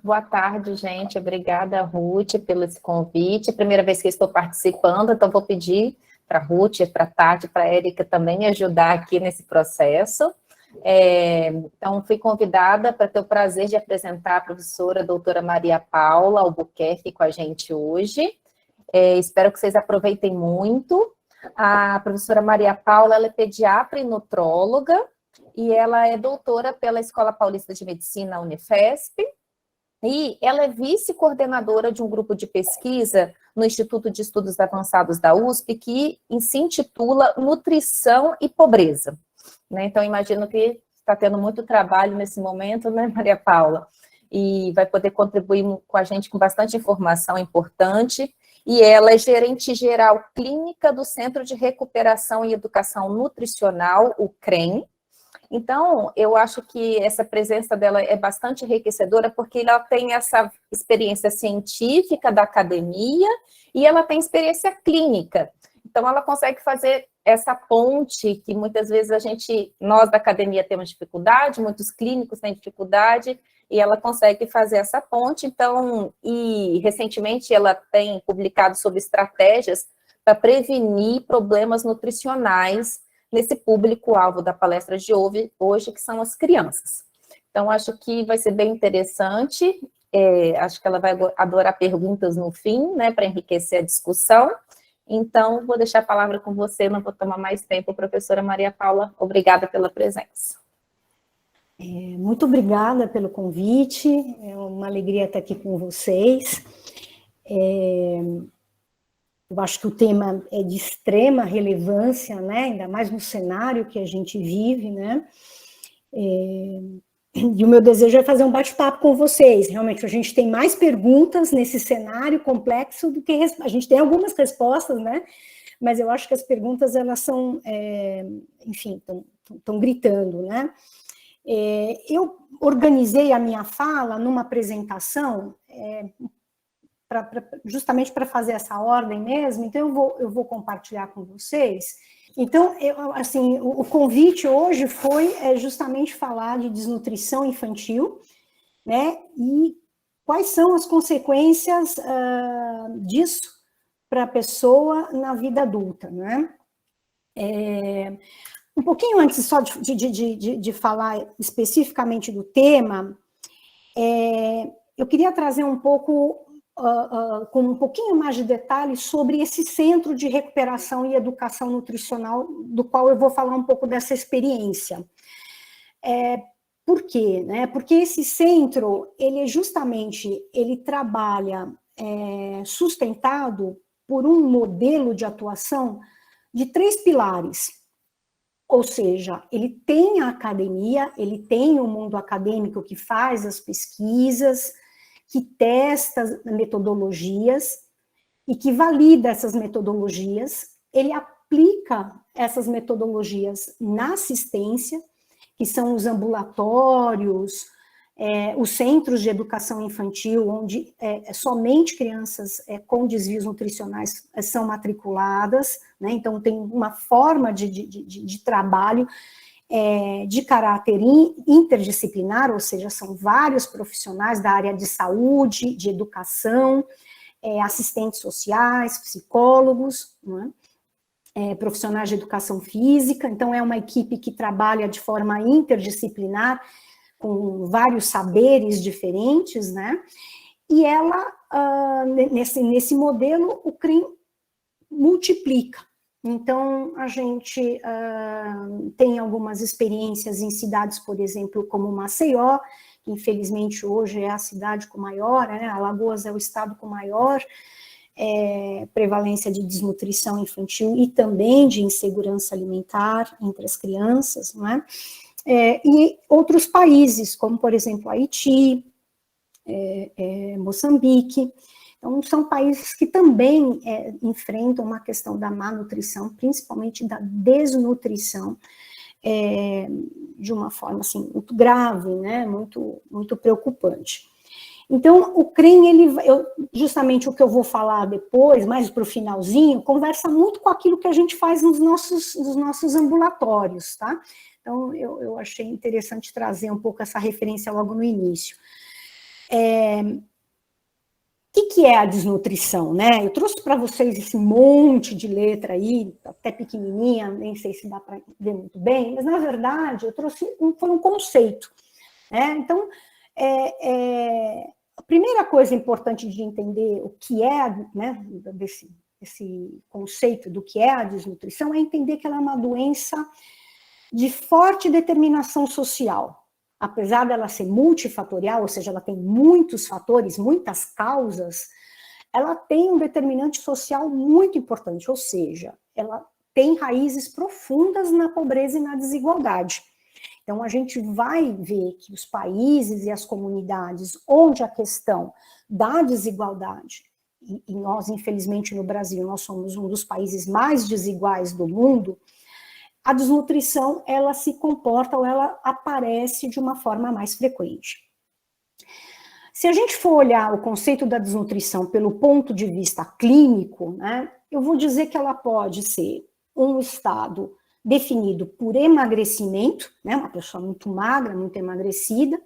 Boa tarde, gente. Obrigada, Ruth, pelo esse convite. É a primeira vez que estou participando, então vou pedir para a Ruth, para a Tati, para a Érica também me ajudar aqui nesse processo. Então, fui convidada para ter o prazer de apresentar a professora doutora Maria Paula Albuquerque com a gente hoje. Espero que vocês aproveitem muito. A professora Maria Paula, ela é pediatra e nutróloga, e ela é doutora pela Escola Paulista de Medicina, Unifesp, e ela é vice-coordenadora de um grupo de pesquisa no Instituto de Estudos Avançados da USP, que se intitula Nutrição e Pobreza. Então, imagino que está tendo muito trabalho nesse momento, né, Maria Paula? E vai poder contribuir com a gente com bastante informação importante. E ela é gerente geral clínica do Centro de Recuperação e Educação Nutricional, o CREM. Então, eu acho que essa presença dela é bastante enriquecedora, porque ela tem essa experiência científica da academia e ela tem experiência clínica. Então, ela consegue fazer essa ponte que muitas vezes nós da academia temos dificuldade, muitos clínicos têm dificuldade, e ela consegue fazer essa ponte. Então, e recentemente ela tem publicado sobre estratégias para prevenir problemas nutricionais nesse público-alvo da palestra de hoje, que são as crianças. Então, acho que vai ser bem interessante, acho que ela vai adorar perguntas no fim, né, para enriquecer a discussão. Então, vou deixar a palavra com você, não vou tomar mais tempo, professora Maria Paula, obrigada pela presença. Muito obrigada pelo convite, é uma alegria estar aqui com vocês. Eu acho que o tema é de extrema relevância, né? Ainda mais no cenário que a gente vive, né? E o meu desejo é fazer um bate-papo com vocês. Realmente, a gente tem mais perguntas nesse cenário complexo do que... A gente tem algumas respostas, né? Mas eu acho que as perguntas, elas são, enfim, estão gritando, né? Eu organizei a minha fala numa apresentação... justamente para fazer essa ordem mesmo, então eu vou compartilhar com vocês. Então, assim, o convite hoje foi justamente falar de desnutrição infantil, né, e quais são as consequências disso para a pessoa na vida adulta, né. Um pouquinho antes só de falar especificamente do tema, eu queria trazer um pouco... com um pouquinho mais de detalhes sobre esse Centro de Recuperação e Educação Nutricional, do qual eu vou falar um pouco dessa experiência. Por quê? Né? Porque esse centro, ele trabalha sustentado por um modelo de atuação de 3 pilares. Ou seja, ele tem a academia, ele tem o mundo acadêmico que faz as pesquisas, que testa metodologias e que valida essas metodologias, ele aplica essas metodologias na assistência, que são os ambulatórios, os centros de educação infantil, onde somente crianças com desvios nutricionais são matriculadas, né? Então tem uma forma de trabalho de caráter interdisciplinar, ou seja, são vários profissionais da área de saúde, de educação, assistentes sociais, psicólogos, né? Profissionais de educação física. Então, é uma equipe que trabalha de forma interdisciplinar, com vários saberes diferentes, né? E ela, nesse modelo, o CREM multiplica. Então, a gente tem algumas experiências em cidades, por exemplo, como Maceió, que infelizmente hoje é a cidade com maior, né? Alagoas é o estado com maior prevalência de desnutrição infantil e também de insegurança alimentar entre as crianças, não é? E outros países, como, por exemplo, Haiti, Moçambique. Então, são países que também enfrentam uma questão da má nutrição, principalmente da desnutrição, de uma forma assim, muito grave, né? Muito preocupante. Então, o CREM, justamente o que eu vou falar depois, mais para o finalzinho, conversa muito com aquilo que a gente faz nos nossos ambulatórios, tá? Então, eu achei interessante trazer um pouco essa referência logo no início. O que é a desnutrição, né? Eu trouxe para vocês esse monte de letra aí, até pequenininha, nem sei se dá para ver muito bem, mas, na verdade, eu trouxe foi um conceito, né? Então, a primeira coisa importante de entender o que é, né, esse conceito do que é a desnutrição é entender que ela é uma doença de forte determinação social. Apesar dela ser multifatorial, ou seja, ela tem muitos fatores, muitas causas, ela tem um determinante social muito importante, ou seja, ela tem raízes profundas na pobreza e na desigualdade. Então, a gente vai ver que os países e as comunidades onde a questão da desigualdade, e nós, infelizmente, no Brasil, nós somos um dos países mais desiguais do mundo, a desnutrição, ela se comporta ou ela aparece de uma forma mais frequente. Se a gente for olhar o conceito da desnutrição pelo ponto de vista clínico, né, eu vou dizer que ela pode ser um estado definido por emagrecimento, né, uma pessoa muito magra, muito emagrecida,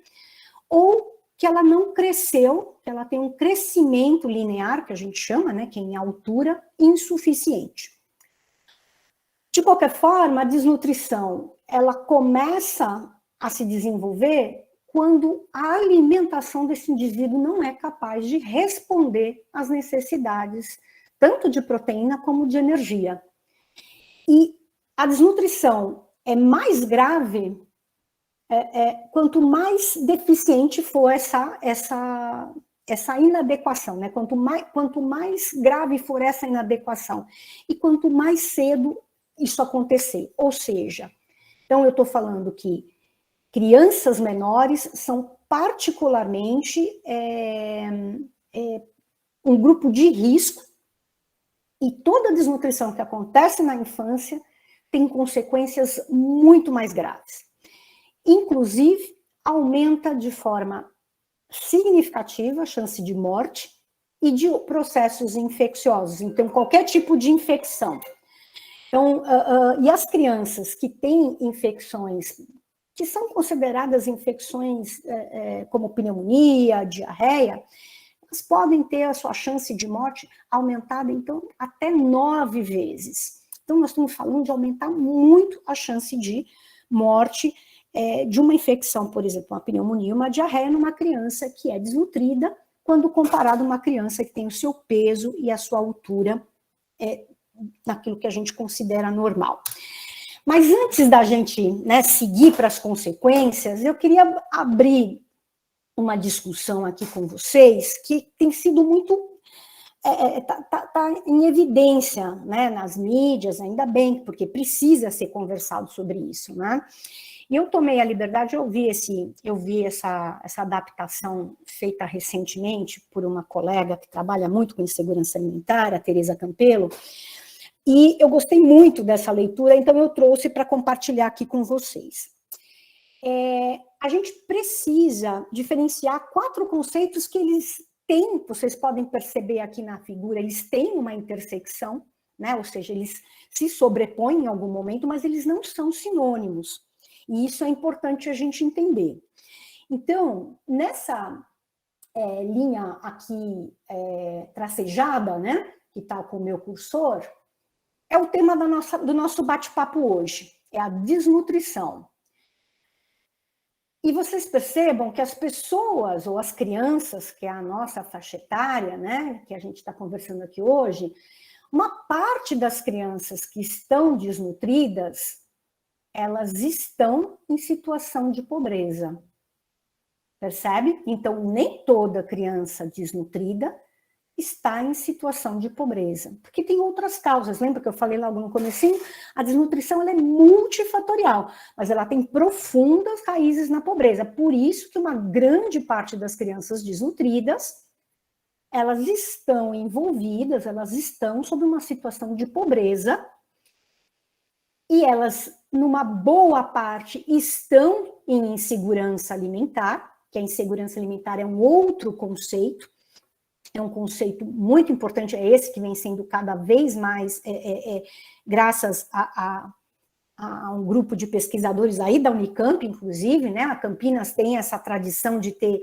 ou que ela não cresceu, que ela tem um crescimento linear, que a gente chama, né, que é em altura, insuficiente. De qualquer forma, a desnutrição, ela começa a se desenvolver quando a alimentação desse indivíduo não é capaz de responder às necessidades, tanto de proteína como de energia. E a desnutrição é mais grave quanto mais deficiente for essa inadequação, né? Quanto mais grave for essa inadequação e quanto mais cedo isso acontecer. Ou seja, então eu estou falando que crianças menores são particularmente um grupo de risco e toda desnutrição que acontece na infância tem consequências muito mais graves. Inclusive, aumenta de forma significativa a chance de morte e de processos infecciosos. Então, qualquer tipo de infecção. Então, e as crianças que têm infecções que são consideradas infecções como pneumonia, diarreia, elas podem ter a sua chance de morte aumentada, então, até 9 vezes. Então, nós estamos falando de aumentar muito a chance de morte de uma infecção, por exemplo, uma pneumonia, uma diarreia numa criança que é desnutrida, quando comparado a uma criança que tem o seu peso e a sua altura naquilo que a gente considera normal. Mas antes da gente, né, seguir para as consequências, eu queria abrir uma discussão aqui com vocês que tem sido muito tá em evidência, né, nas mídias, ainda bem, porque precisa ser conversado sobre isso, né? E eu tomei a liberdade, eu vi essa adaptação feita recentemente por uma colega que trabalha muito com insegurança alimentar, a Tereza Campelo, e eu gostei muito dessa leitura, então eu trouxe para compartilhar aqui com vocês. A gente precisa diferenciar 4 conceitos que eles têm, vocês podem perceber aqui na figura, eles têm uma intersecção, né? Ou seja, eles se sobrepõem em algum momento, mas eles não são sinônimos. E isso é importante a gente entender. Então, nessa linha aqui tracejada, né, que está com o meu cursor, é o tema do nosso bate-papo hoje, é a desnutrição. E vocês percebam que as pessoas, ou as crianças, que é a nossa faixa etária, né, que a gente está conversando aqui hoje, uma parte das crianças que estão desnutridas, elas estão em situação de pobreza. Percebe? Então, nem toda criança desnutrida está em situação de pobreza, porque tem outras causas. Lembra que eu falei logo no comecinho? A desnutrição ela é multifatorial, mas ela tem profundas raízes na pobreza. Por isso que uma grande parte das crianças desnutridas, elas estão envolvidas, elas estão sob uma situação de pobreza, e elas, numa boa parte, estão em insegurança alimentar, que a insegurança alimentar é um outro conceito, é um conceito muito importante, é esse que vem sendo cada vez mais, graças a um grupo de pesquisadores aí da Unicamp, inclusive, né? A Campinas tem essa tradição de ter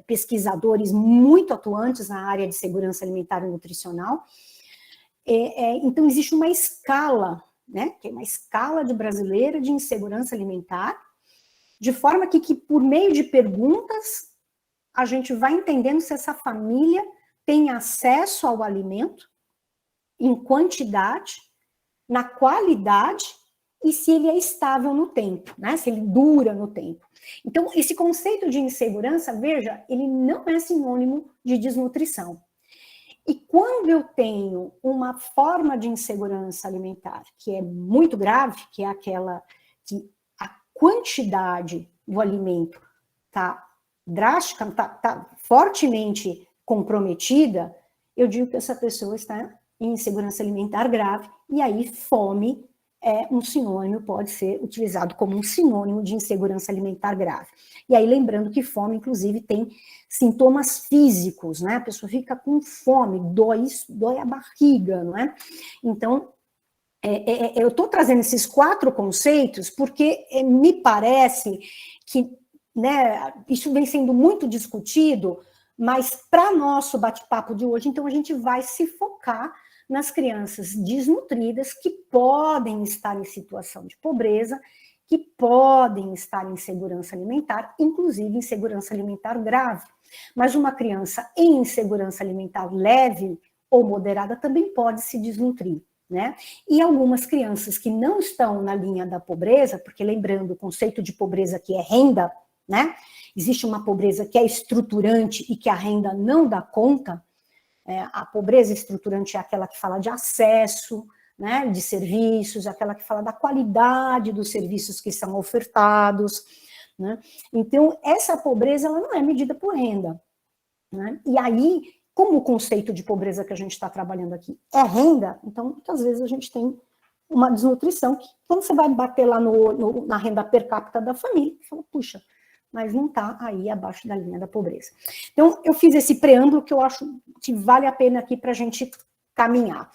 pesquisadores muito atuantes na área de segurança alimentar e nutricional. Então, existe uma escala, né, que é uma escala de brasileira de insegurança alimentar, de forma que por meio de perguntas, a gente vai entendendo se essa família tem acesso ao alimento em quantidade, na qualidade, e se ele é estável no tempo, né? Se ele dura no tempo. Então, esse conceito de insegurança, veja, ele não é sinônimo de desnutrição. E quando eu tenho uma forma de insegurança alimentar que é muito grave, que é aquela que a quantidade do alimento está drástica, está fortemente comprometida, eu digo que essa pessoa está em insegurança alimentar grave, e aí fome é um sinônimo, pode ser utilizado como um sinônimo de insegurança alimentar grave. E aí, lembrando que fome, inclusive, tem sintomas físicos, né? A pessoa fica com fome, dói a barriga, não é? Então, eu estou trazendo esses 4 conceitos porque me parece que, né, isso vem sendo muito discutido, mas para nosso bate-papo de hoje, então, a gente vai se focar nas crianças desnutridas que podem estar em situação de pobreza, que podem estar em insegurança alimentar, inclusive insegurança alimentar grave. Mas uma criança em insegurança alimentar leve ou moderada também pode se desnutrir, né? E algumas crianças que não estão na linha da pobreza, porque lembrando, o conceito de pobreza que é renda, né? Existe uma pobreza que é estruturante e que a renda não dá conta. A pobreza estruturante é aquela que fala de acesso, né, de serviços, aquela que fala da qualidade dos serviços que são ofertados, né? Então, essa pobreza ela não é medida por renda, né? E aí, como o conceito de pobreza que a gente está trabalhando aqui é renda, então, muitas vezes a gente tem uma desnutrição que, quando você vai bater lá na renda per capita da família, você fala, puxa, mas não está aí abaixo da linha da pobreza. Então, eu fiz esse preâmbulo que eu acho que vale a pena aqui para a gente caminhar.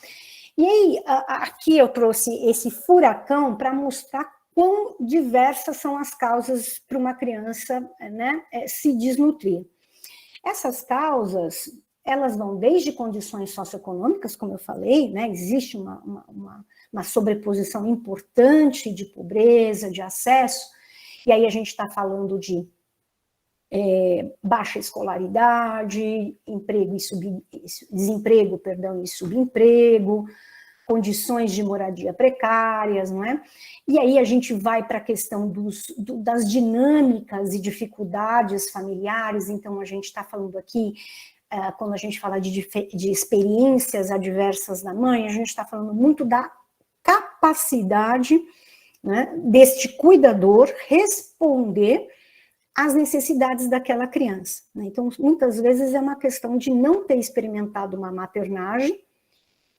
E aí, aqui eu trouxe esse furacão para mostrar quão diversas são as causas para uma criança, né, se desnutrir. Essas causas, elas vão desde condições socioeconômicas, como eu falei, né, existe uma sobreposição importante de pobreza, de acesso, e aí a gente está falando de baixa escolaridade, desemprego, e subemprego, condições de moradia precárias, não é? E aí a gente vai para a questão das dinâmicas e dificuldades familiares, então a gente está falando aqui, quando a gente fala de experiências adversas da mãe, a gente está falando muito da capacidade, né, deste cuidador responder às necessidades daquela criança, né? Então, muitas vezes é uma questão de não ter experimentado uma maternagem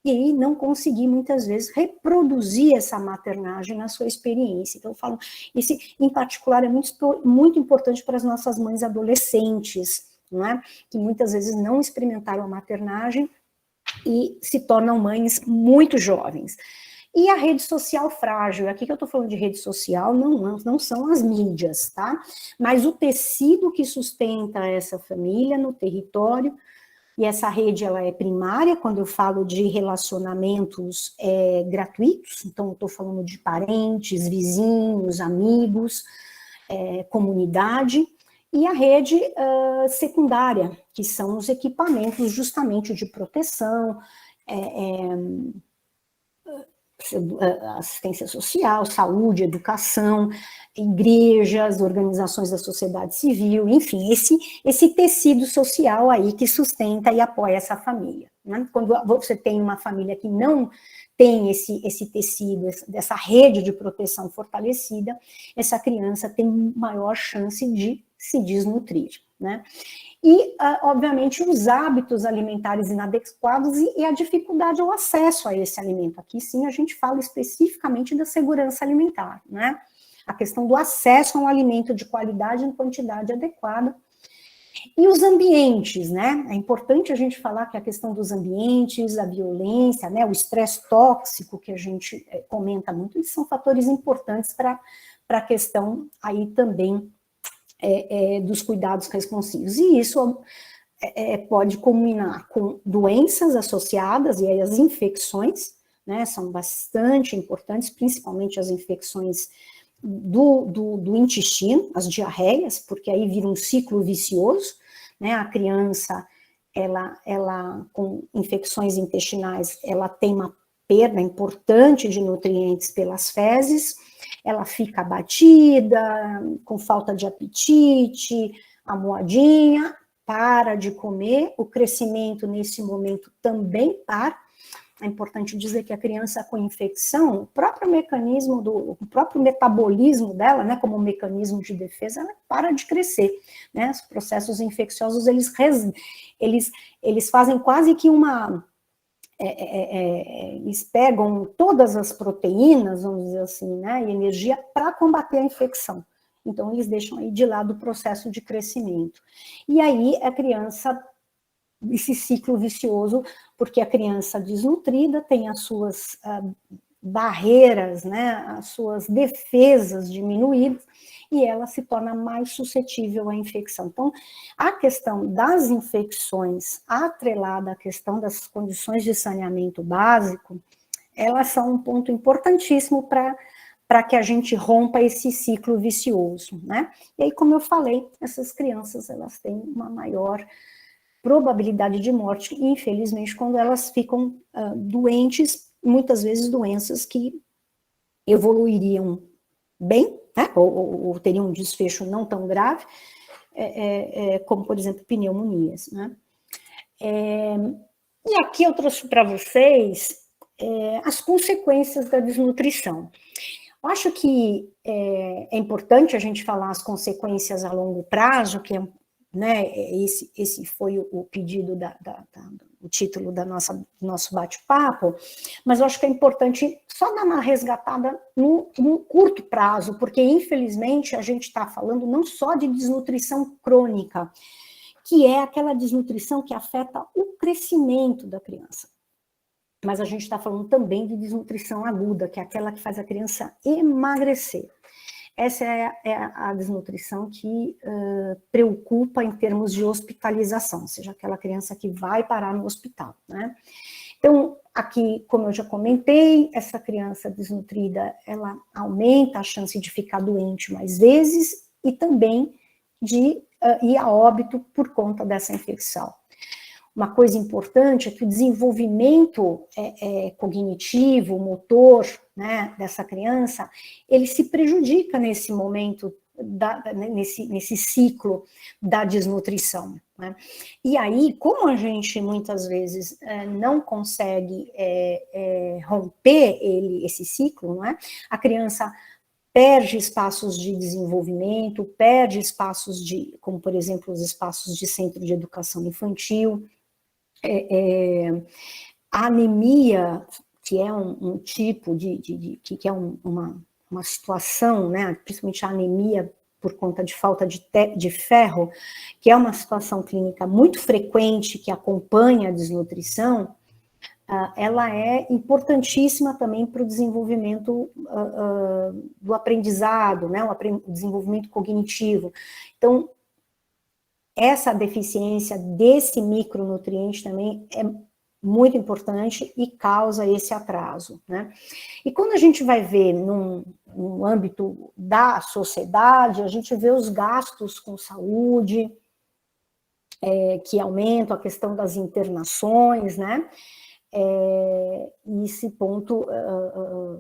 e não conseguir, muitas vezes, reproduzir essa maternagem na sua experiência. Então, eu falo, esse, em particular, é muito importante para as nossas mães adolescentes, não é? Que muitas vezes não experimentaram a maternagem e se tornam mães muito jovens. E a rede social frágil, aqui que eu estou falando de rede social, não são as mídias, tá? Mas o tecido que sustenta essa família no território, e essa rede ela é primária, quando eu falo de relacionamentos gratuitos, então eu estou falando de parentes, vizinhos, amigos, comunidade, e a rede secundária, que são os equipamentos justamente de proteção, assistência social, saúde, educação, igrejas, organizações da sociedade civil, enfim, esse tecido social aí que sustenta e apoia essa família, né? Quando você tem uma família que não tem esse tecido, dessa rede de proteção fortalecida, essa criança tem maior chance de se desnutrir, né? E, obviamente, os hábitos alimentares inadequados e a dificuldade ao acesso a esse alimento. Aqui, sim, a gente fala especificamente da segurança alimentar, né? A questão do acesso a um alimento de qualidade em quantidade adequada. E os ambientes, né? É importante a gente falar que a questão dos ambientes, a violência, né? O estresse tóxico, que a gente comenta muito, eles são fatores importantes para a questão aí também dos cuidados responsivos. E isso pode culminar com doenças associadas, e aí as infecções, né, são bastante importantes, principalmente as infecções do intestino, as diarreias, porque aí vira um ciclo vicioso, né, a criança, ela com infecções intestinais, ela tem uma perda importante de nutrientes pelas fezes, ela fica abatida, com falta de apetite, amuadinha, para de comer, o crescimento nesse momento também para. É importante dizer que a criança com infecção, o próprio mecanismo, o próprio metabolismo dela, né, como mecanismo de defesa, ela para de crescer, né, os processos infecciosos, eles fazem quase que eles pegam todas as proteínas, vamos dizer assim, né, e energia para combater a infecção. Então, eles deixam aí de lado o processo de crescimento. E aí, a criança, esse ciclo vicioso, porque a criança desnutrida tem as suas barreiras, né, as suas defesas diminuídas, e ela se torna mais suscetível à infecção. Então, a questão das infecções, atrelada à questão das condições de saneamento básico, elas são um ponto importantíssimo para que a gente rompa esse ciclo vicioso, né? E aí, como eu falei, essas crianças, elas têm uma maior probabilidade de morte, infelizmente, quando elas ficam doentes, muitas vezes doenças que evoluiriam bem, né? ou teriam um desfecho não tão grave, como, por exemplo, pneumonias, né? E aqui eu trouxe para vocês as consequências da desnutrição. Eu acho que é importante a gente falar as consequências a longo prazo, que né, esse foi o pedido o título do nosso bate-papo, mas eu acho que é importante só dar uma resgatada no curto prazo, porque infelizmente a gente está falando não só de desnutrição crônica, que é aquela desnutrição que afeta o crescimento da criança. Mas a gente está falando também de desnutrição aguda, que é aquela que faz a criança emagrecer. Essa é a desnutrição que preocupa em termos de hospitalização, ou seja, aquela criança que vai parar no hospital, né? Então, aqui, como eu já comentei, essa criança desnutrida, ela aumenta a chance de ficar doente mais vezes e também de ir a óbito por conta dessa infecção. Uma coisa importante é que o desenvolvimento cognitivo, motor, né, dessa criança, ele se prejudica nesse momento, nesse ciclo da desnutrição, né? E aí, como a gente muitas vezes não consegue romper esse ciclo, não é? A criança perde espaços de desenvolvimento, perde espaços como por exemplo os espaços de centro de educação infantil, a anemia, que é um tipo que é uma situação, né, principalmente a anemia por conta de falta de ferro, que é uma situação clínica muito frequente que acompanha a desnutrição, ela é importantíssima também para o desenvolvimento do aprendizado, né, o desenvolvimento cognitivo. Então, essa deficiência desse micronutriente também é muito importante e causa esse atraso, né? E quando a gente vai ver no âmbito da sociedade, a gente vê os gastos com saúde, que aumentam, a questão das internações, né? E esse ponto,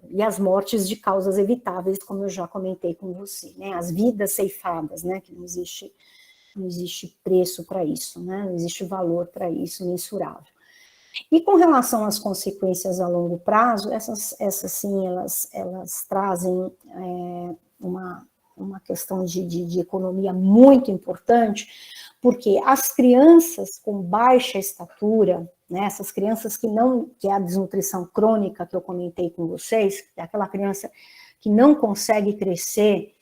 e as mortes de causas evitáveis, como eu já comentei com você, né? As vidas ceifadas, né? Que não existe preço para isso, né? Não existe valor para isso mensurável. E com relação às consequências a longo prazo, essas sim, elas trazem uma questão de economia muito importante, porque as crianças com baixa estatura, né, essas crianças que é a desnutrição crônica que eu comentei com vocês, é aquela criança que não consegue crescer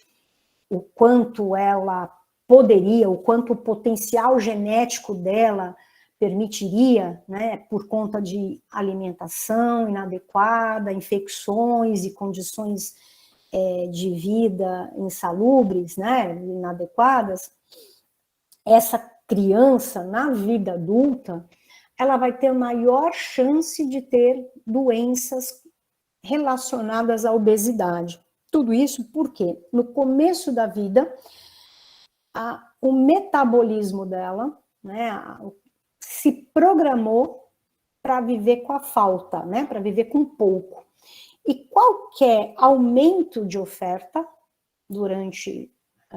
o quanto ela poderia, o quanto o potencial genético dela permitiria, né, por conta de alimentação inadequada, infecções e condições de vida insalubres, né, inadequadas, essa criança, na vida adulta, ela vai ter maior chance de ter doenças relacionadas à obesidade. Tudo isso porque, no começo da vida, o metabolismo dela, né, se programou para viver com a falta, né, para viver com pouco. E qualquer aumento de oferta,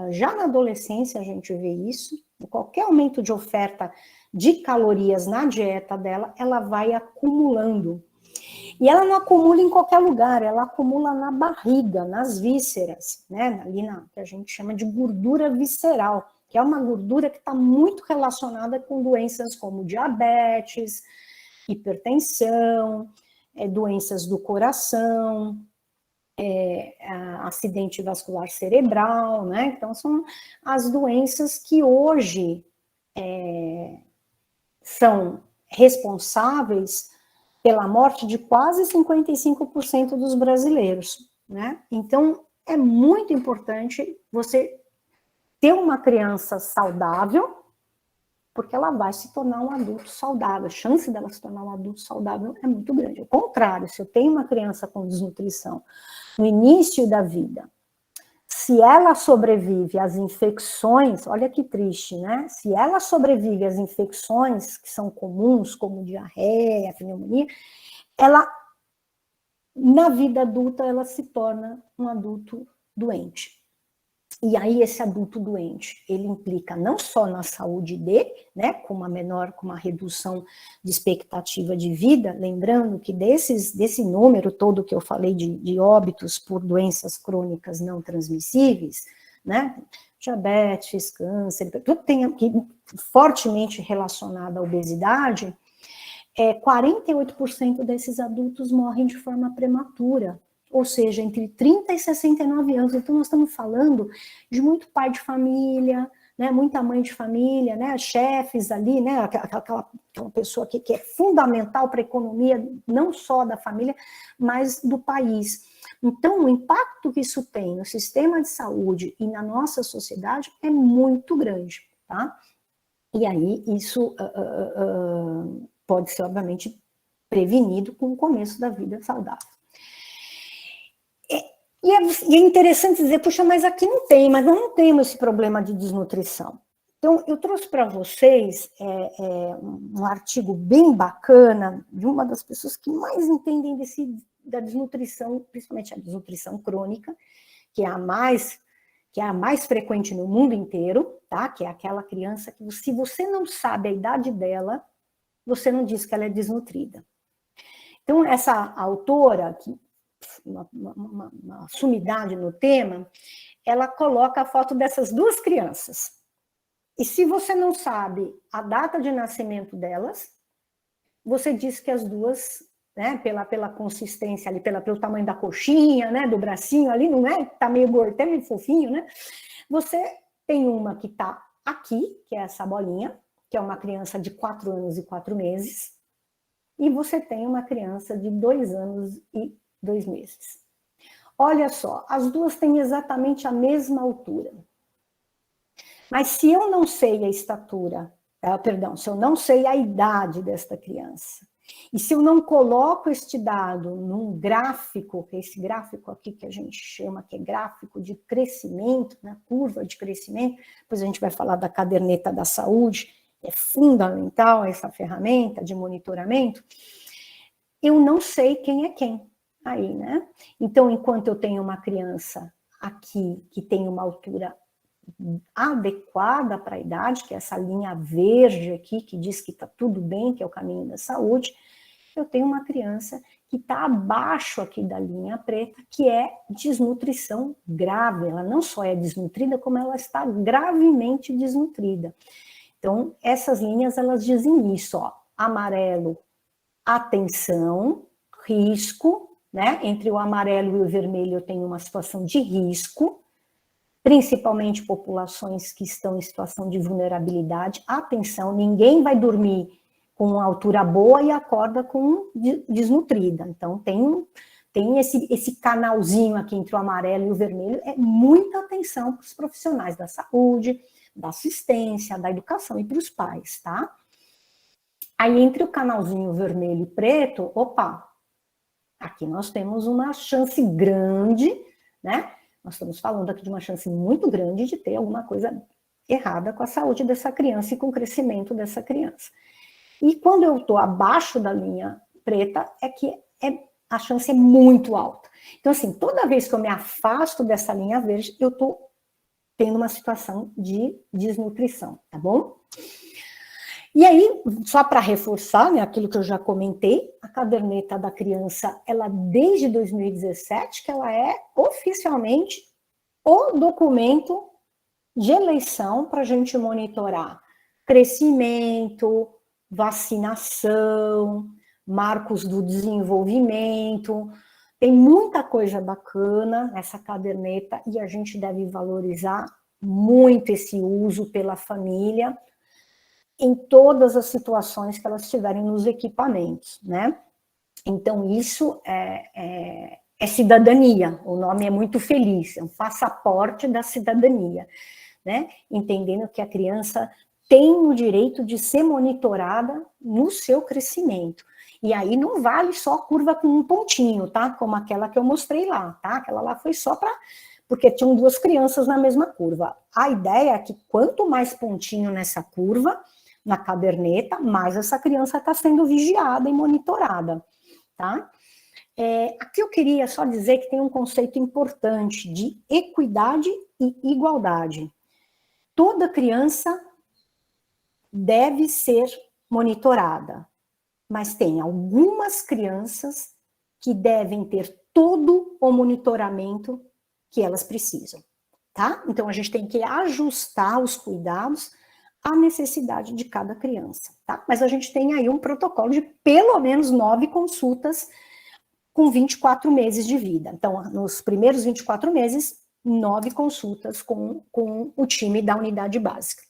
já na adolescência a gente vê isso, qualquer aumento de oferta de calorias na dieta dela, ela vai acumulando. E ela não acumula em qualquer lugar, ela acumula na barriga, nas vísceras, né, ali que a gente chama de gordura visceral, que é uma gordura que está muito relacionada com doenças como diabetes, hipertensão, doenças do coração, acidente vascular cerebral, né? Então, são as doenças que hoje são responsáveis pela morte de quase 55% dos brasileiros, né? Então, é muito importante você ter uma criança saudável, porque ela vai se tornar um adulto saudável. A chance dela se tornar um adulto saudável é muito grande. Ao contrário, se eu tenho uma criança com desnutrição no início da vida, se ela sobrevive às infecções, olha que triste, né? Se ela sobrevive às infecções que são comuns, como diarreia, pneumonia, ela, na vida adulta, ela se torna um adulto doente. E aí esse adulto doente, ele implica não só na saúde dele, né, com uma redução de expectativa de vida, lembrando que desse número todo que eu falei de óbitos por doenças crônicas não transmissíveis, né, diabetes, câncer, tudo tem aqui fortemente relacionado à obesidade, 48% desses adultos morrem de forma prematura. Ou seja, entre 30 e 69 anos. Então, nós estamos falando de muito pai de família, né, muita mãe de família, né, chefes ali, né, aquela pessoa que é fundamental para a economia, não só da família, mas do país. Então, o impacto que isso tem no sistema de saúde e na nossa sociedade é muito grande, tá? E aí, isso pode ser, obviamente, prevenido com o começo da vida saudável. E é interessante dizer, puxa, mas aqui não tem, mas nós não temos esse problema de desnutrição. Então, eu trouxe para vocês um artigo bem bacana de uma das pessoas que mais entendem da desnutrição, principalmente a desnutrição crônica, que é a mais frequente no mundo inteiro, tá? Que é aquela criança que, se você não sabe a idade dela, você não diz que ela é desnutrida. Então, essa autora, que uma sumidade no tema, ela coloca a foto dessas duas crianças. E se você não sabe a data de nascimento delas, você diz que as duas, né, pela consistência ali, pelo tamanho da coxinha, né, do bracinho ali, não é? Tá meio gordo, até meio fofinho, né? Você tem uma que tá aqui, que é essa bolinha, que é uma criança de 4 anos e 4 meses, e você tem uma criança de 2 anos e 2 meses. Olha só, as duas têm exatamente a mesma altura. Mas se eu não sei a estatura, se eu não sei a idade desta criança, e se eu não coloco este dado num gráfico, que é esse gráfico aqui que a gente chama que é gráfico de crescimento, né, curva de crescimento, depois a gente vai falar da caderneta da saúde, é fundamental essa ferramenta de monitoramento, eu não sei quem é quem aí, né? Então, enquanto eu tenho uma criança aqui que tem uma altura adequada para a idade, que é essa linha verde aqui, que diz que está tudo bem, que é o caminho da saúde, eu tenho uma criança que está abaixo aqui da linha preta, que é desnutrição grave. Ela não só é desnutrida, como ela está gravemente desnutrida. Então, essas linhas, elas dizem isso, ó, amarelo, atenção, risco, né? Entre o amarelo e o vermelho eu tenho uma situação de risco, principalmente populações que estão em situação de vulnerabilidade. Atenção, ninguém vai dormir com uma altura boa e acorda com desnutrida. Então, tem esse canalzinho aqui entre o amarelo e o vermelho, é muita atenção para os profissionais da saúde, da assistência, da educação e para os pais, tá? Aí entre o canalzinho vermelho e preto, opa, aqui nós temos uma chance grande, né? Nós estamos falando aqui de uma chance muito grande de ter alguma coisa errada com a saúde dessa criança e com o crescimento dessa criança. E quando eu estou abaixo da linha preta, é que a chance é muito alta. Então, assim, toda vez que eu me afasto dessa linha verde, eu estou tendo uma situação de desnutrição, tá bom? E aí, só para reforçar, né, aquilo que eu já comentei, a caderneta da criança, ela desde 2017, que ela é oficialmente o documento de eleição para a gente monitorar crescimento, vacinação, marcos do desenvolvimento. Tem muita coisa bacana nessa caderneta e a gente deve valorizar muito esse uso pela família em todas as situações que elas estiverem nos equipamentos, né? Então, isso é cidadania, o nome é muito feliz, é um passaporte da cidadania, né? Entendendo que a criança tem o direito de ser monitorada no seu crescimento. E aí não vale só curva com um pontinho, tá? Como aquela que eu mostrei lá, tá? Aquela lá foi só para... porque tinham duas crianças na mesma curva. A ideia é que quanto mais pontinho nessa curva, na caderneta, mais essa criança está sendo vigiada e monitorada, tá? Aqui eu queria só dizer que tem um conceito importante de equidade e igualdade. Toda criança deve ser monitorada, mas tem algumas crianças que devem ter todo o monitoramento que elas precisam, tá? Então, a gente tem que ajustar os cuidados à necessidade de cada criança, tá? Mas a gente tem aí um protocolo de pelo menos 9 consultas com 24 meses de vida. Então, nos primeiros 24 meses, 9 consultas com o time da unidade básica.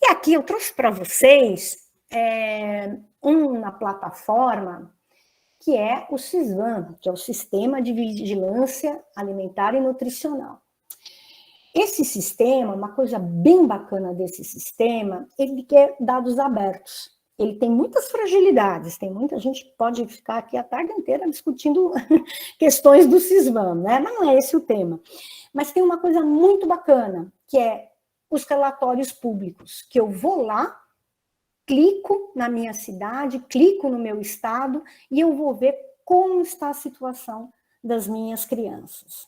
E aqui eu trouxe para vocês uma plataforma que é o SISVAN, que é o Sistema de Vigilância Alimentar e Nutricional. Esse sistema, uma coisa bem bacana desse sistema, ele quer dados abertos. Ele tem muitas fragilidades, a gente pode ficar aqui a tarde inteira discutindo questões do SISVAN, né? Mas não é esse o tema. Mas tem uma coisa muito bacana, que é os relatórios públicos, que eu vou lá, clico na minha cidade, clico no meu estado, e eu vou ver como está a situação das minhas crianças.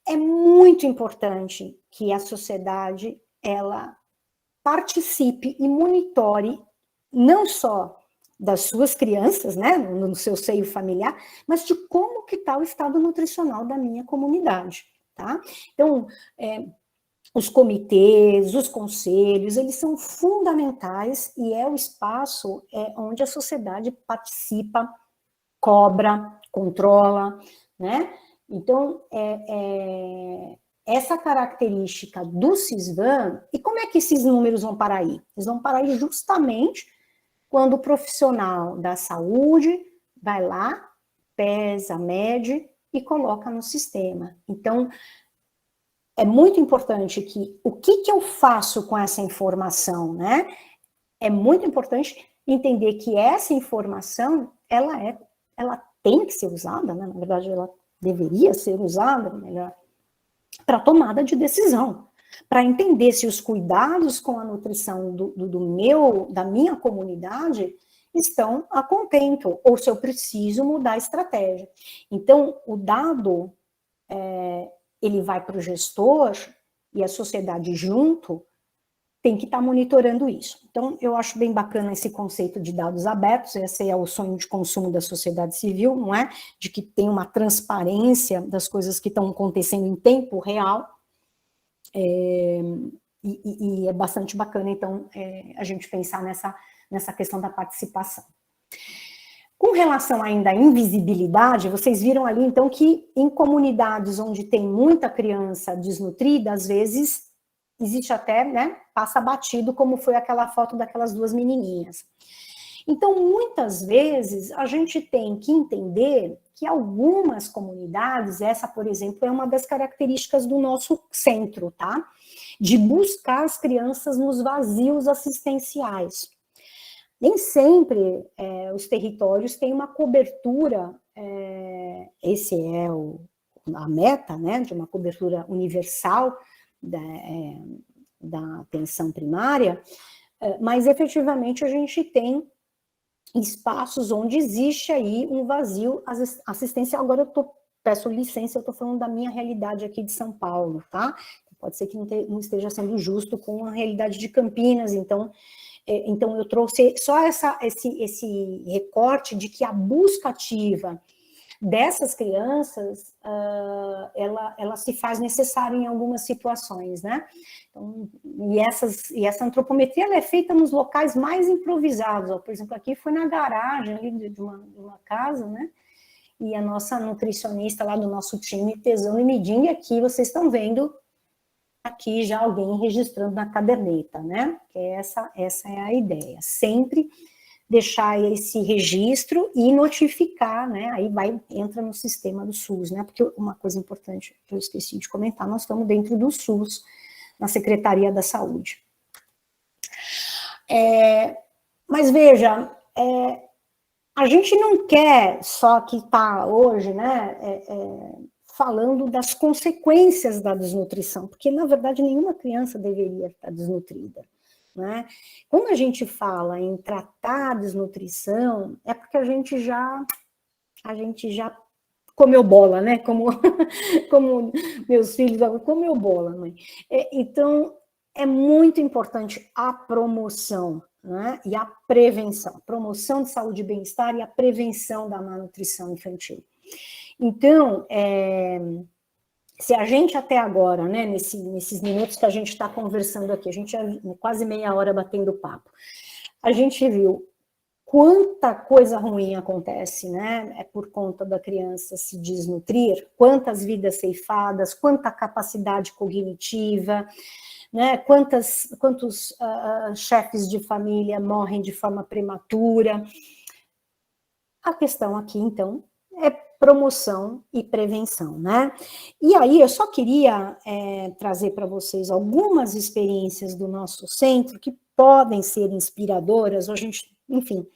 É muito importante que a sociedade, ela participe e monitore não só das suas crianças, né, no seu seio familiar, mas de como que está o estado nutricional da minha comunidade, tá? Então, os comitês, os conselhos, eles são fundamentais e é o espaço onde a sociedade participa, cobra, controla, né? Então, essa característica do SISVAN, e como é que esses números vão parar aí? Eles vão parar aí justamente quando o profissional da saúde vai lá, pesa, mede e coloca no sistema. Então, é muito importante que o que eu faço com essa informação, né? É muito importante entender que essa informação, ela tem que ser usada, né? Na verdade, ela deveria ser usada, melhor, para tomada de decisão, para entender se os cuidados com a nutrição da minha comunidade estão a contento, ou se eu preciso mudar a estratégia. Então, o dado, ele vai para o gestor e a sociedade junto, tem que estar monitorando isso. Então, eu acho bem bacana esse conceito de dados abertos, esse é o sonho de consumo da sociedade civil, não é? De que tem uma transparência das coisas que estão acontecendo em tempo real, e é bastante bacana, então, a gente pensar nessa questão da participação. Com relação ainda à invisibilidade, vocês viram ali, então, que em comunidades onde tem muita criança desnutrida, às vezes existe até, né, passa batido, como foi aquela foto daquelas duas menininhas. Então, muitas vezes, a gente tem que entender que algumas comunidades, essa, por exemplo, é uma das características do nosso centro, tá? De buscar as crianças nos vazios assistenciais. Nem sempre os territórios têm uma cobertura, esse é a meta, né, de uma cobertura universal da atenção primária, mas efetivamente a gente tem espaços onde existe aí um vazio assistencial. Agora peço licença, eu estou falando da minha realidade aqui de São Paulo, tá? Pode ser que não esteja sendo justo com a realidade de Campinas, então eu trouxe só esse recorte de que a busca ativa dessas crianças, ela se faz necessária em algumas situações, né? Então, e essa antropometria ela é feita nos locais mais improvisados. Ó. Por exemplo, aqui foi na garagem ali de uma casa, né? E a nossa nutricionista lá do nosso time pesando e medindo, e aqui vocês estão vendo aqui já alguém registrando na caderneta, né? Que essa é a ideia. Sempre deixar esse registro e notificar, né? Aí entra no sistema do SUS, né? Porque uma coisa importante que eu esqueci de comentar, nós estamos dentro do SUS, na Secretaria da Saúde. Mas veja, a gente não quer só que está hoje, né? Falando das consequências da desnutrição, porque, na verdade, nenhuma criança deveria estar desnutrida. Né? Quando a gente fala em tratar a desnutrição, é porque a gente já comeu bola, né? Como meus filhos comeu bola, mãe. Então, é muito importante a promoção, né? E a prevenção. Promoção de saúde e bem-estar e a prevenção da malnutrição infantil. Então, se a gente até agora, né, nesses minutos que a gente está conversando aqui, a gente já quase meia hora batendo papo, a gente viu quanta coisa ruim acontece, né, por conta da criança se desnutrir, quantas vidas ceifadas, quanta capacidade cognitiva, né, quantos chefes de família morrem de forma prematura. A questão aqui, então, é promoção e prevenção, né? E aí eu só queria trazer para vocês algumas experiências do nosso centro que podem ser inspiradoras. A gente, enfim,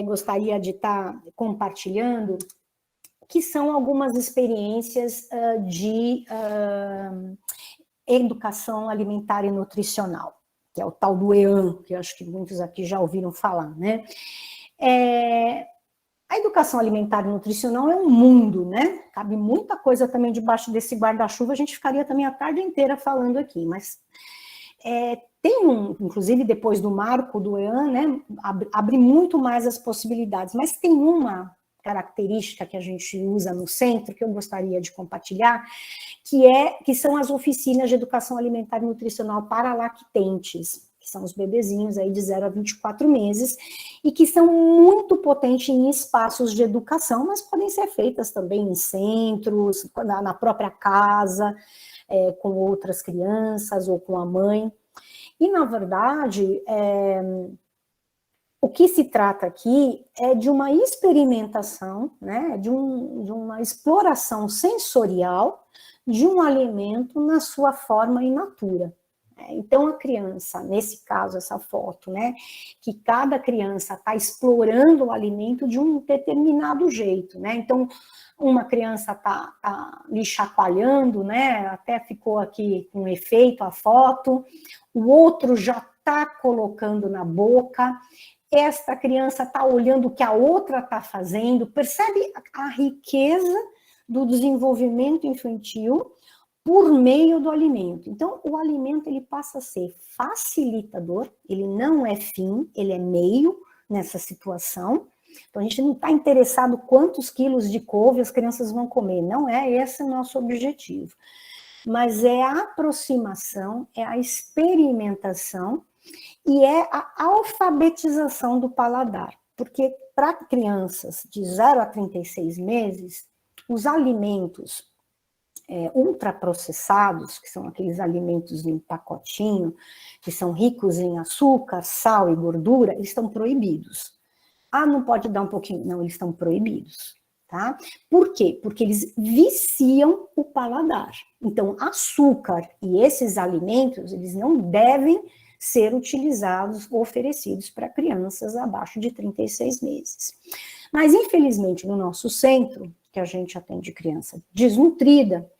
gostaria de estar compartilhando, que são algumas experiências de educação alimentar e nutricional, que é o tal do EAN, que eu acho que muitos aqui já ouviram falar, né? A educação alimentar e nutricional é um mundo, né? Cabe muita coisa também debaixo desse guarda-chuva, a gente ficaria também a tarde inteira falando aqui, mas inclusive depois do marco do EAN, né, abre muito mais as possibilidades, mas tem uma característica que a gente usa no centro, que eu gostaria de compartilhar, que são as oficinas de educação alimentar e nutricional para lactentes, que são os bebezinhos aí de 0 a 24 meses, e que são muito potentes em espaços de educação, mas podem ser feitas também em centros, na própria casa, com outras crianças ou com a mãe. E, na verdade, o que se trata aqui é de uma experimentação, né, de uma exploração sensorial de um alimento na sua forma in natura. Então, a criança, nesse caso, essa foto, né, que cada criança está explorando o alimento de um determinado jeito, né, então, uma criança está lhe chacoalhando, né, até ficou aqui com efeito a foto, o outro já está colocando na boca, esta criança está olhando o que a outra está fazendo, percebe a riqueza do desenvolvimento infantil por meio do alimento. Então, o alimento ele passa a ser facilitador, ele não é fim, ele é meio nessa situação. Então, a gente não está interessado quantos quilos de couve as crianças vão comer, não é esse o nosso objetivo. Mas é a aproximação, é a experimentação e é a alfabetização do paladar. Porque para crianças de 0 a 36 meses, os alimentos ultraprocessados, que são aqueles alimentos em pacotinho, que são ricos em açúcar, sal e gordura, eles estão proibidos. Ah, não pode dar um pouquinho? Não, eles estão proibidos. tá? Por quê? Porque eles viciam o paladar. Então, açúcar e esses alimentos, eles não devem ser utilizados ou oferecidos para crianças abaixo de 36 meses. Mas, infelizmente, no nosso centro, que a gente atende criança desnutrida,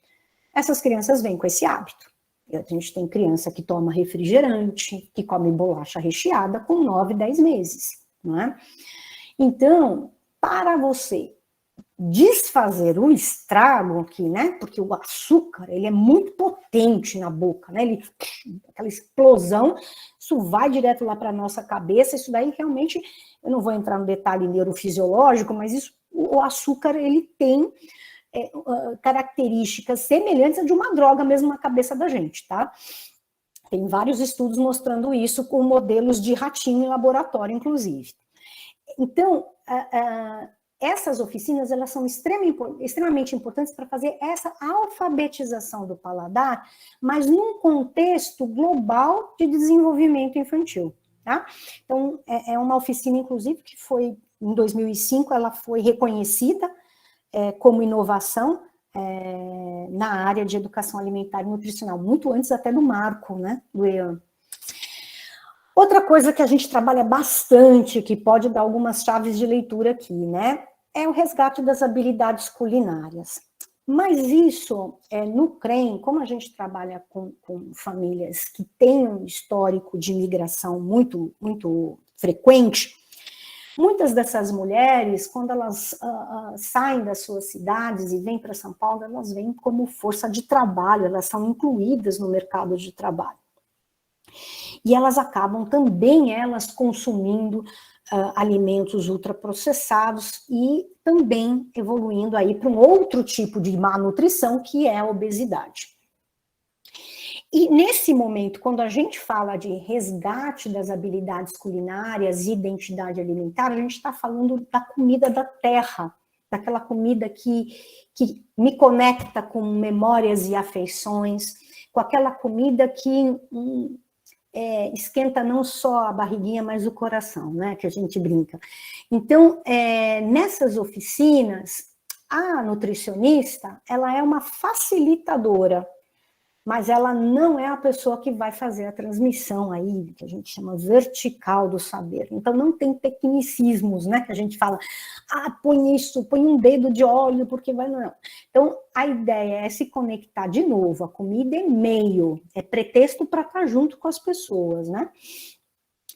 essas crianças vêm com esse hábito. A gente tem criança que toma refrigerante, que come bolacha recheada com 9, 10 meses, não é? Então, para você desfazer o estrago aqui, né? Porque o açúcar, ele é muito potente na boca, né? Ele, aquela explosão, isso vai direto lá para a nossa cabeça, isso daí realmente, eu não vou entrar no detalhe neurofisiológico, mas isso, o açúcar, ele tem características semelhantes a de uma droga mesmo na cabeça da gente, tá? Tem vários estudos mostrando isso com modelos de ratinho em laboratório, inclusive. Então, essas oficinas, elas são extremamente importantes para fazer essa alfabetização do paladar, mas num contexto global de desenvolvimento infantil, tá? Então, é uma oficina, inclusive, que foi, em 2005, ela foi reconhecida como inovação na área de educação alimentar e nutricional, muito antes até do marco, né, do EAN. Outra coisa que a gente trabalha bastante, que pode dar algumas chaves de leitura aqui, né, é o resgate das habilidades culinárias. Mas isso, no CREM, como a gente trabalha com famílias que têm um histórico de migração muito, muito frequente, muitas dessas mulheres, quando elas saem das suas cidades e vêm para São Paulo, elas vêm como força de trabalho, elas são incluídas no mercado de trabalho. E elas acabam também, elas consumindo alimentos ultraprocessados e também evoluindo aí para um outro tipo de má nutrição, que é a obesidade. E nesse momento, quando a gente fala de resgate das habilidades culinárias e identidade alimentar, a gente está falando da comida da terra, daquela comida que me conecta com memórias e afeições, com aquela comida que esquenta não só a barriguinha, mas o coração, né, que a gente brinca. Então, nessas oficinas, a nutricionista, ela é uma facilitadora, mas ela não é a pessoa que vai fazer a transmissão aí, que a gente chama vertical do saber. Então, não tem tecnicismos, né, que a gente fala, põe isso, põe um dedo de óleo, porque vai... Não. Então, a ideia é se conectar de novo, a comida é meio, é pretexto para estar junto com as pessoas, né?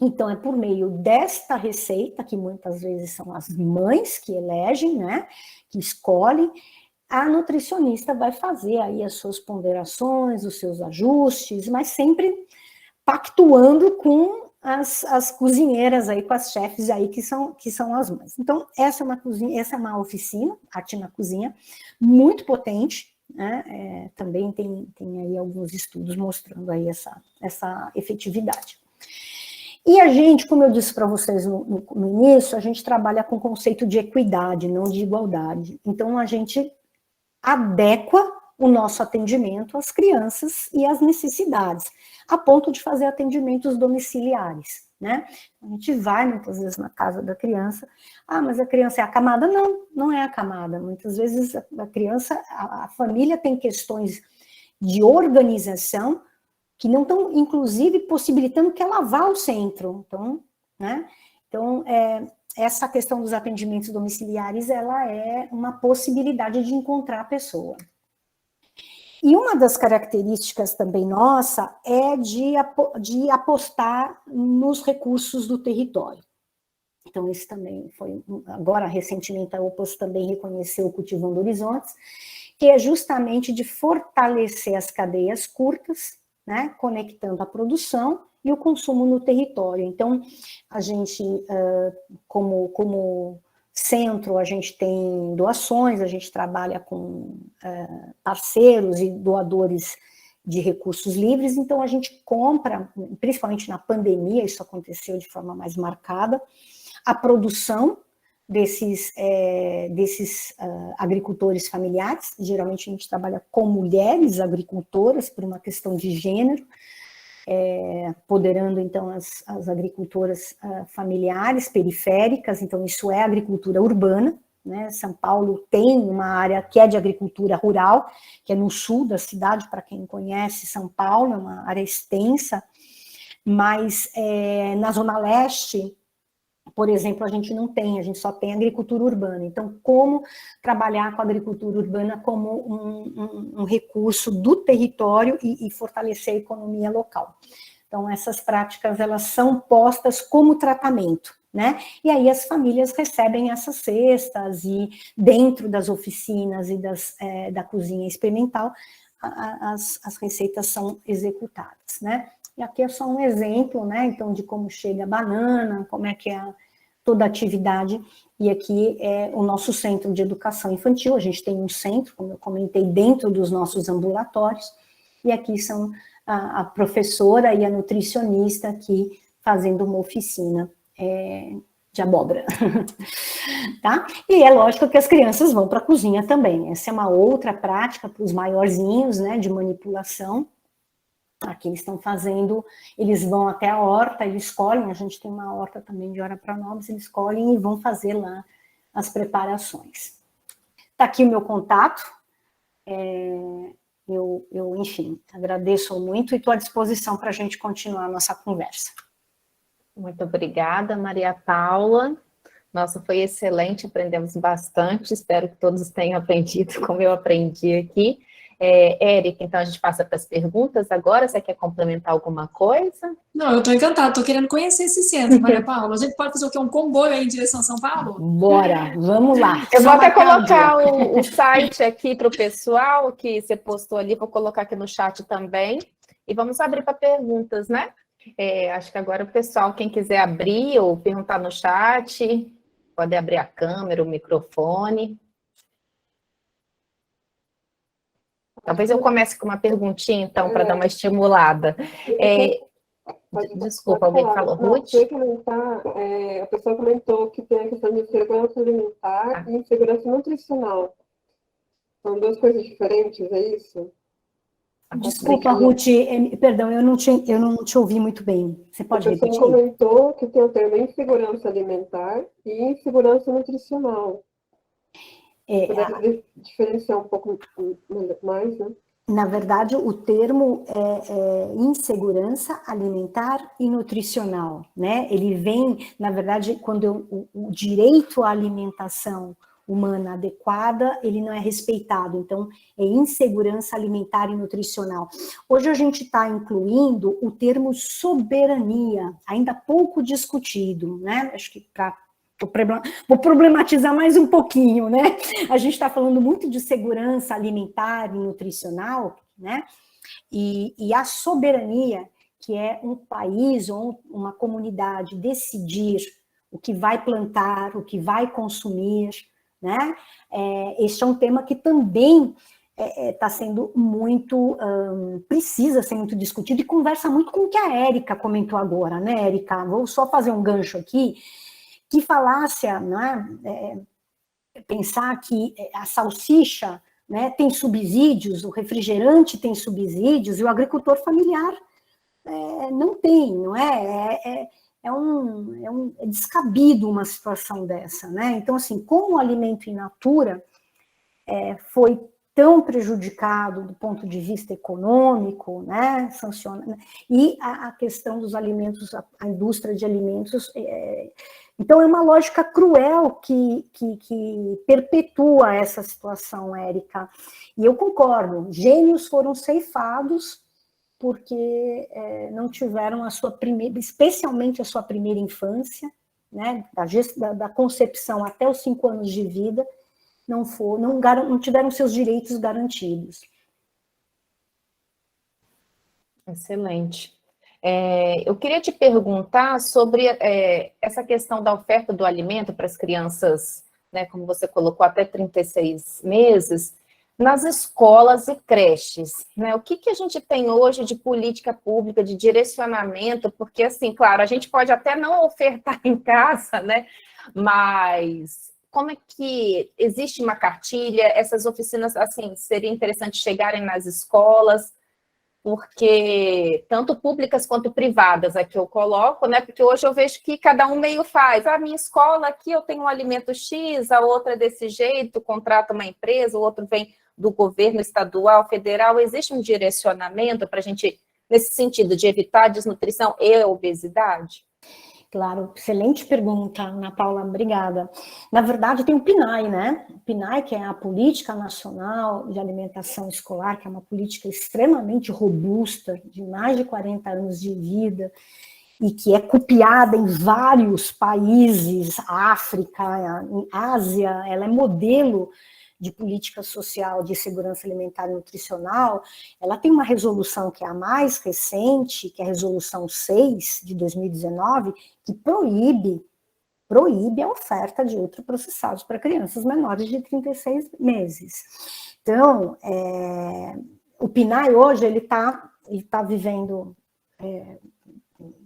Então, é por meio desta receita, que muitas vezes são as mães que elegem, né, que escolhem, a nutricionista vai fazer aí as suas ponderações, os seus ajustes, mas sempre pactuando com as cozinheiras aí, com as chefes aí que são as mães. Então, essa é uma oficina, Arte na Cozinha, muito potente, né? Também tem aí alguns estudos mostrando aí essa efetividade. E a gente, como eu disse para vocês no início, a gente trabalha com o conceito de equidade, não de igualdade. Então, a gente adequa o nosso atendimento às crianças e às necessidades, a ponto de fazer atendimentos domiciliares, né? A gente vai muitas vezes na casa da criança, mas a criança é acamada? Não, não é acamada. Muitas vezes a criança, a família tem questões de organização que não estão, inclusive, possibilitando que ela vá ao centro. Então, né? Então, essa questão dos atendimentos domiciliares, ela é uma possibilidade de encontrar a pessoa. E uma das características também nossa é de apostar nos recursos do território. Então, isso também foi, agora, recentemente, a Opus também reconheceu o Cultivando Horizontes, que é justamente de fortalecer as cadeias curtas, né, conectando a produção e o consumo no território. Então, a gente, como centro, a gente tem doações, a gente trabalha com parceiros e doadores de recursos livres, então a gente compra, principalmente na pandemia, isso aconteceu de forma mais marcada, a produção desses agricultores familiares. Geralmente a gente trabalha com mulheres agricultoras, por uma questão de gênero, poderando, então, as agricultoras familiares, periféricas. Então, isso é agricultura urbana, né? São Paulo tem uma área que é de agricultura rural, que é no sul da cidade, para quem conhece São Paulo, é uma área extensa, mas na Zona Leste, por exemplo, a gente não tem, a gente só tem agricultura urbana. Então, como trabalhar com a agricultura urbana como um recurso do território e fortalecer a economia local? Então, essas práticas, elas são postas como tratamento, né? E aí as famílias recebem essas cestas e dentro das oficinas e da cozinha experimental, as receitas são executadas, né? E aqui é só um exemplo, né, então, de como chega a banana, como é que é toda a atividade, e aqui é o nosso centro de educação infantil, a gente tem um centro, como eu comentei, dentro dos nossos ambulatórios, e aqui são a professora e a nutricionista aqui fazendo uma oficina de abóbora, tá? E é lógico que as crianças vão para a cozinha também, essa é uma outra prática para os maiorzinhos, né, de manipulação. Aqui eles estão fazendo, eles vão até a horta, eles escolhem, a gente tem uma horta também de Ora-Pronobis, eles escolhem e vão fazer lá as preparações. Está aqui o meu contato, enfim, agradeço muito e estou à disposição para a gente continuar a nossa conversa. Muito obrigada, Maria Paula. Nossa, foi excelente, aprendemos bastante, espero que todos tenham aprendido como eu aprendi aqui. Érica, então a gente passa para as perguntas agora, você quer complementar alguma coisa? Não, eu estou encantada, estou querendo conhecer esse centro, Maria Paula. A gente pode fazer o quê? Um comboio aí em direção a São Paulo? Bora, vamos lá. Eu vou até colocar o site aqui para o pessoal, que você postou ali, vou colocar aqui no chat também, e vamos abrir para perguntas, né? Acho que agora o pessoal, quem quiser abrir ou perguntar no chat, pode abrir a câmera, o microfone. Talvez eu comece com uma perguntinha, então, para dar uma estimulada. Desculpa, alguém falou, Ruth? Eu ia comentar, a pessoa comentou que tem a questão de segurança alimentar e insegurança nutricional. São duas coisas diferentes, é isso? Desculpa, Ruth, perdão, eu não te ouvi muito bem. Você pode repetir? A pessoa comentou que tem o termo insegurança alimentar e insegurança nutricional. Poderia diferenciar um pouco mais, né? Na verdade, o termo é insegurança alimentar e nutricional, né? Ele vem, na verdade, quando o direito à alimentação humana adequada, ele não é respeitado, então é insegurança alimentar e nutricional. Hoje a gente está incluindo o termo soberania, ainda pouco discutido, né? Acho que vou problematizar mais um pouquinho, né? A gente está falando muito de segurança alimentar e nutricional, né? E a soberania, que é um país ou uma comunidade decidir o que vai plantar, o que vai consumir, né? Este é um tema que também está sendo muito, precisa ser muito discutido e conversa muito com o que a Érica comentou agora, né, Érica? Vou só fazer um gancho aqui. Que falácia, né? Pensar que a salsicha, né, tem subsídios, o refrigerante tem subsídios e o agricultor familiar não tem, não é? É descabido uma situação dessa, né? Então, assim, como o alimento in natura foi tão prejudicado do ponto de vista econômico, né, e a questão dos alimentos, a indústria de alimentos, então é uma lógica cruel que perpetua essa situação, Érica, e eu concordo, gênios foram ceifados porque não tiveram especialmente a sua primeira infância, né, da concepção até os 5 anos de vida, não tiveram seus direitos garantidos. Excelente. Eu queria te perguntar sobre essa questão da oferta do alimento para as crianças, né, como você colocou, até 36 meses, nas escolas e creches, né? O que a gente tem hoje de política pública, de direcionamento, porque, assim, claro, a gente pode até não ofertar em casa, né, mas como é que existe uma cartilha, essas oficinas, assim, seria interessante chegarem nas escolas, porque tanto públicas quanto privadas aqui eu coloco, né? Porque hoje eu vejo que cada um meio faz. A minha escola aqui eu tenho um alimento X, a outra é desse jeito, contrata uma empresa, o outro vem do governo estadual, federal. Existe um direcionamento para a gente, nesse sentido, de evitar a desnutrição e a obesidade? Claro, excelente pergunta, Ana Paula, obrigada. Na verdade, tem o PNAE, né? O PNAE, que é a Política Nacional de Alimentação Escolar, que é uma política extremamente robusta, de mais de 40 anos de vida, e que é copiada em vários países, África, Ásia, ela é modelo de política social de segurança alimentar e nutricional. Ela tem uma resolução que é a mais recente, que é a resolução 6 de 2019, que proíbe a oferta de ultraprocessados para crianças menores de 36 meses. Então, o PNAE hoje, ele tá vivendo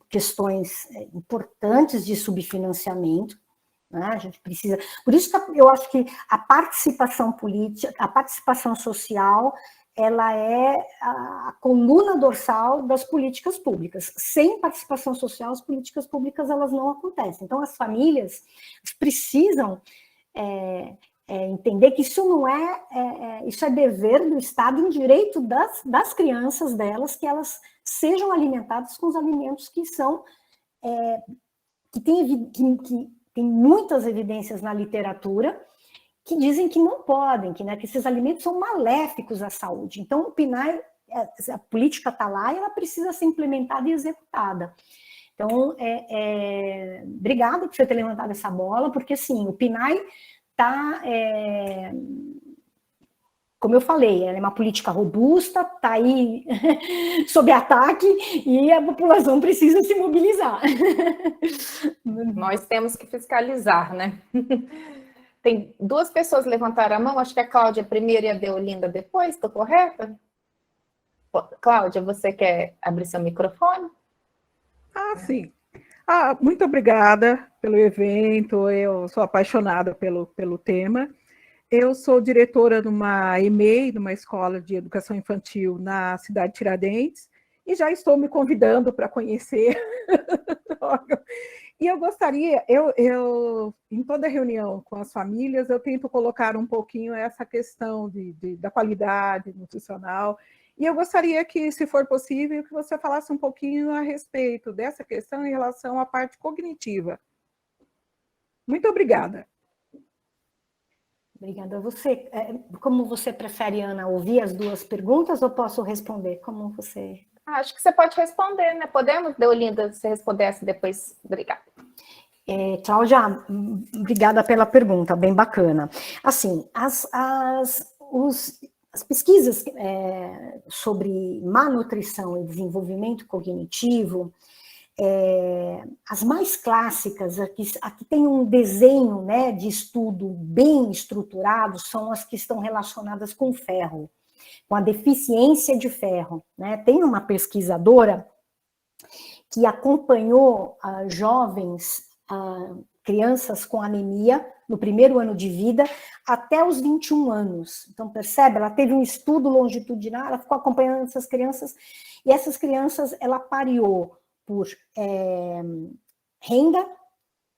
questões importantes de subfinanciamento, né? A gente precisa... Por isso que eu acho que a participação política, a participação social, ela é a coluna dorsal das políticas públicas. Sem participação social, as políticas públicas elas não acontecem. Então, as famílias precisam entender que isso não isso é dever do Estado, em direito das crianças delas, que elas sejam alimentadas com os alimentos que são que tem muitas evidências na literatura que dizem que não podem, que esses alimentos são maléficos à saúde. Então, o PNAE, a política está lá e ela precisa ser implementada e executada. Então, obrigada por você ter levantado essa bola, porque, sim, o PNAE está, como eu falei, ela é uma política robusta, está aí sob ataque e a população precisa se mobilizar. Nós temos que fiscalizar, né? Tem duas pessoas que levantaram a mão, acho que a Cláudia primeiro e a Deolinda depois, estou correta? Cláudia, você quer abrir seu microfone? Sim. Muito obrigada pelo evento, eu sou apaixonada pelo tema. Eu sou diretora de uma EMEI, de uma escola de educação infantil na cidade de Tiradentes, e já estou me convidando para conhecer. E eu gostaria, em toda reunião com as famílias, eu tento colocar um pouquinho essa questão da qualidade nutricional, e eu gostaria que, se for possível, que você falasse um pouquinho a respeito dessa questão em relação à parte cognitiva. Muito obrigada. Obrigada a você. Como você prefere, Ana, ouvir as duas perguntas ou posso responder? Como você... Acho que você pode responder, né? Podemos, Deolinda, se respondesse depois. Obrigada. Cláudia, obrigada pela pergunta, bem bacana. Assim, as pesquisas sobre má nutrição e desenvolvimento cognitivo, as mais clássicas, aqui tem um desenho, né, de estudo bem estruturado, são as que estão relacionadas com ferro, com a deficiência de ferro, né? Tem uma pesquisadora que acompanhou jovens, crianças com anemia no primeiro ano de vida até os 21 anos. Então, percebe? Ela teve um estudo longitudinal, ela ficou acompanhando essas crianças, e essas crianças ela pareou por renda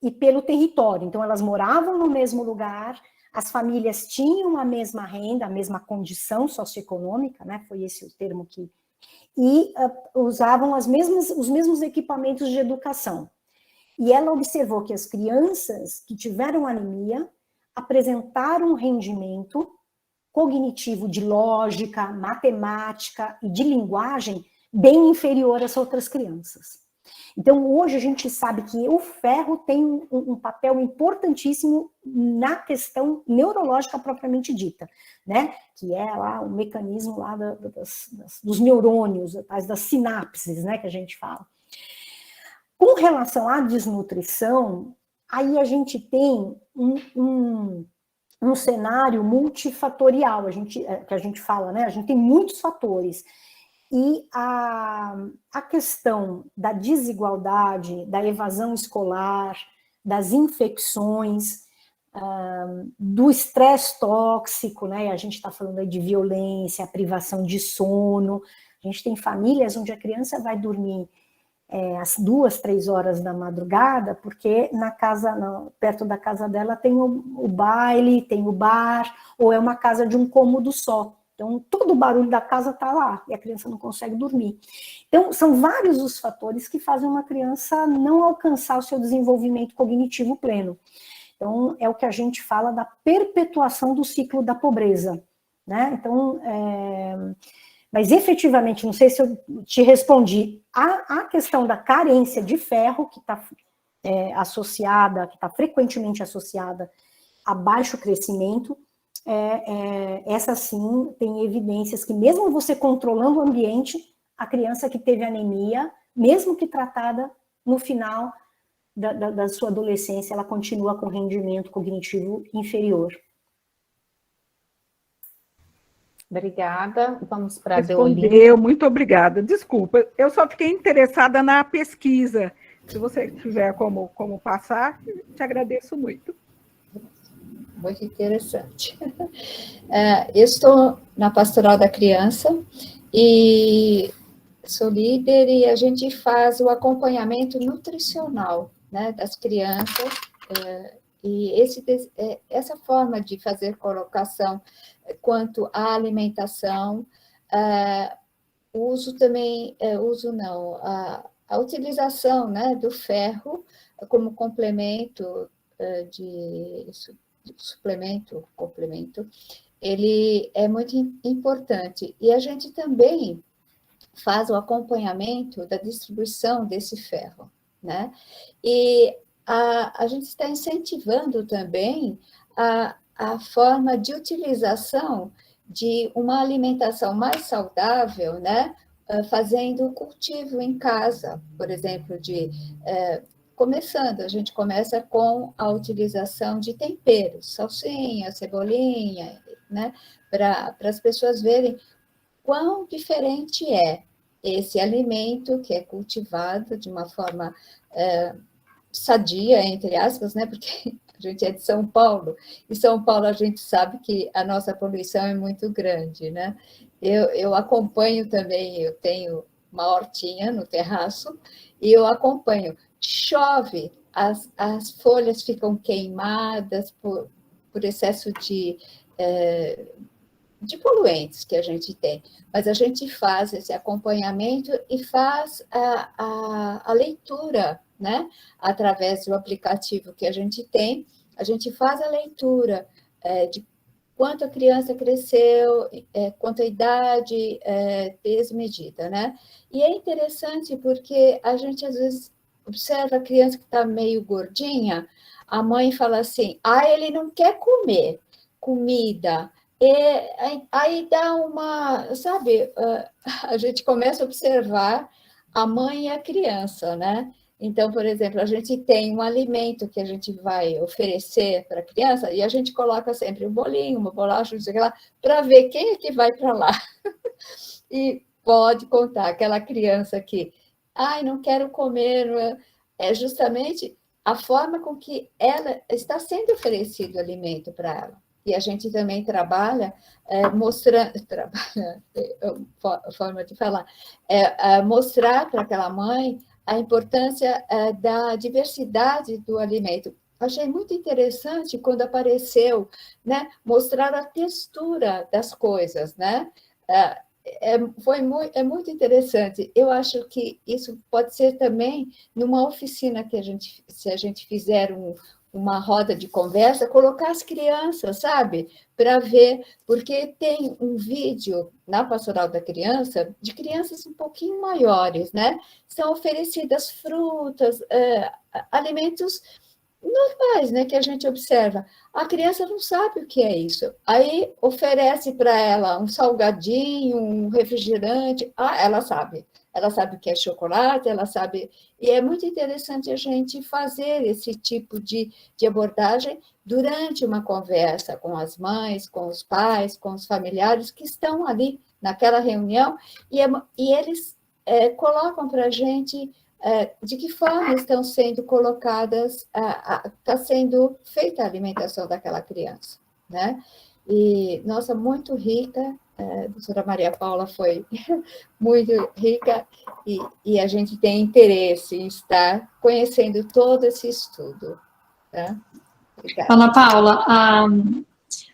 e pelo território. Então, elas moravam no mesmo lugar, as famílias tinham a mesma renda, a mesma condição socioeconômica, né? Foi esse o termo que... E usavam os mesmos equipamentos de educação. E ela observou que as crianças que tiveram anemia apresentaram um rendimento cognitivo de lógica, matemática e de linguagem bem inferior às outras crianças. Então, hoje a gente sabe que o ferro tem um papel importantíssimo na questão neurológica propriamente dita, né? Que é lá o mecanismo lá dos neurônios, das sinapses, né? Que a gente fala. Com relação à desnutrição, aí a gente tem um cenário multifatorial, que a gente fala, né? A gente tem muitos fatores. E a questão da desigualdade, da evasão escolar, das infecções, do estresse tóxico, né? A gente está falando aí de violência, privação de sono, A gente tem famílias onde a criança vai dormir às 2, 3 horas da madrugada, porque perto da casa dela tem o baile, tem o bar, ou é uma casa de um cômodo só. Então, todo o barulho da casa está lá, e a criança não consegue dormir. Então, são vários os fatores que fazem uma criança não alcançar o seu desenvolvimento cognitivo pleno. Então, é o que a gente fala da perpetuação do ciclo da pobreza, né? Então, mas efetivamente, não sei se eu te respondi, a questão da carência de ferro, que está associada, que está frequentemente associada a baixo crescimento, essa sim tem evidências que mesmo você controlando o ambiente, a criança que teve anemia, mesmo que tratada, no final da sua adolescência, ela continua com rendimento cognitivo inferior. Obrigada. Vamos para a Respondeu, muito obrigada. Desculpa, eu só fiquei interessada na pesquisa. Se você tiver como passar, te agradeço muito. Muito interessante. Eu estou na Pastoral da Criança e sou líder e a gente faz o acompanhamento nutricional, né, das crianças, e essa forma de fazer colocação quanto à alimentação, a utilização, né, do ferro como complemento complemento, ele é muito importante. E a gente também faz o acompanhamento da distribuição desse ferro, né? E a gente está incentivando também a forma de utilização de uma alimentação mais saudável, né? Fazendo cultivo em casa, por exemplo, a gente começa com a utilização de temperos, salsinha, cebolinha, né? Para as pessoas verem quão diferente é esse alimento que é cultivado de uma forma sadia, entre aspas, né? Porque a gente é de São Paulo, e São Paulo a gente sabe que a nossa poluição é muito grande, né? Eu acompanho também, eu tenho uma hortinha no terraço, e eu acompanho. Chove, as folhas ficam queimadas por excesso de poluentes que a gente tem, mas a gente faz esse acompanhamento e faz a leitura, né? Através do aplicativo que a gente tem, a gente faz a leitura de quanto a criança cresceu, quanto a idade, peso, medida, né? E é interessante porque a gente, às vezes, observa a criança que está meio gordinha, a mãe fala assim, ele não quer comer comida. Aí dá uma, sabe, a gente começa a observar a mãe e a criança, né? Então, por exemplo, a gente tem um alimento que a gente vai oferecer para a criança e a gente coloca sempre um bolinho, uma bolacha, não sei o que lá, para ver quem é que vai para lá. E pode contar aquela criança que, não quero comer, é justamente a forma com que ela está sendo oferecido o alimento para ela. E a gente também trabalha forma de falar, mostrar para aquela mãe a importância da diversidade do alimento. Achei muito interessante quando apareceu, né, mostrar a textura das coisas, né? É muito interessante. Eu acho que isso pode ser também numa oficina que se a gente fizer uma roda de conversa, colocar as crianças, sabe? Para ver, porque tem um vídeo na Pastoral da Criança de crianças um pouquinho maiores, né? São oferecidas frutas, alimentos normais, né, que a gente observa. A criança não sabe o que é isso. Aí oferece para ela um salgadinho, um refrigerante. Ela sabe. Ela sabe o que é chocolate, ela sabe. E é muito interessante a gente fazer esse tipo de abordagem durante uma conversa com as mães, com os pais, com os familiares que estão ali naquela reunião, e eles colocam para a gente de que forma estão sendo colocadas, está sendo feita a alimentação daquela criança, né? E, nossa, muito rica, a doutora Maria Paula foi muito rica e a gente tem interesse em estar conhecendo todo esse estudo. Tá? Obrigada. Ana Paula,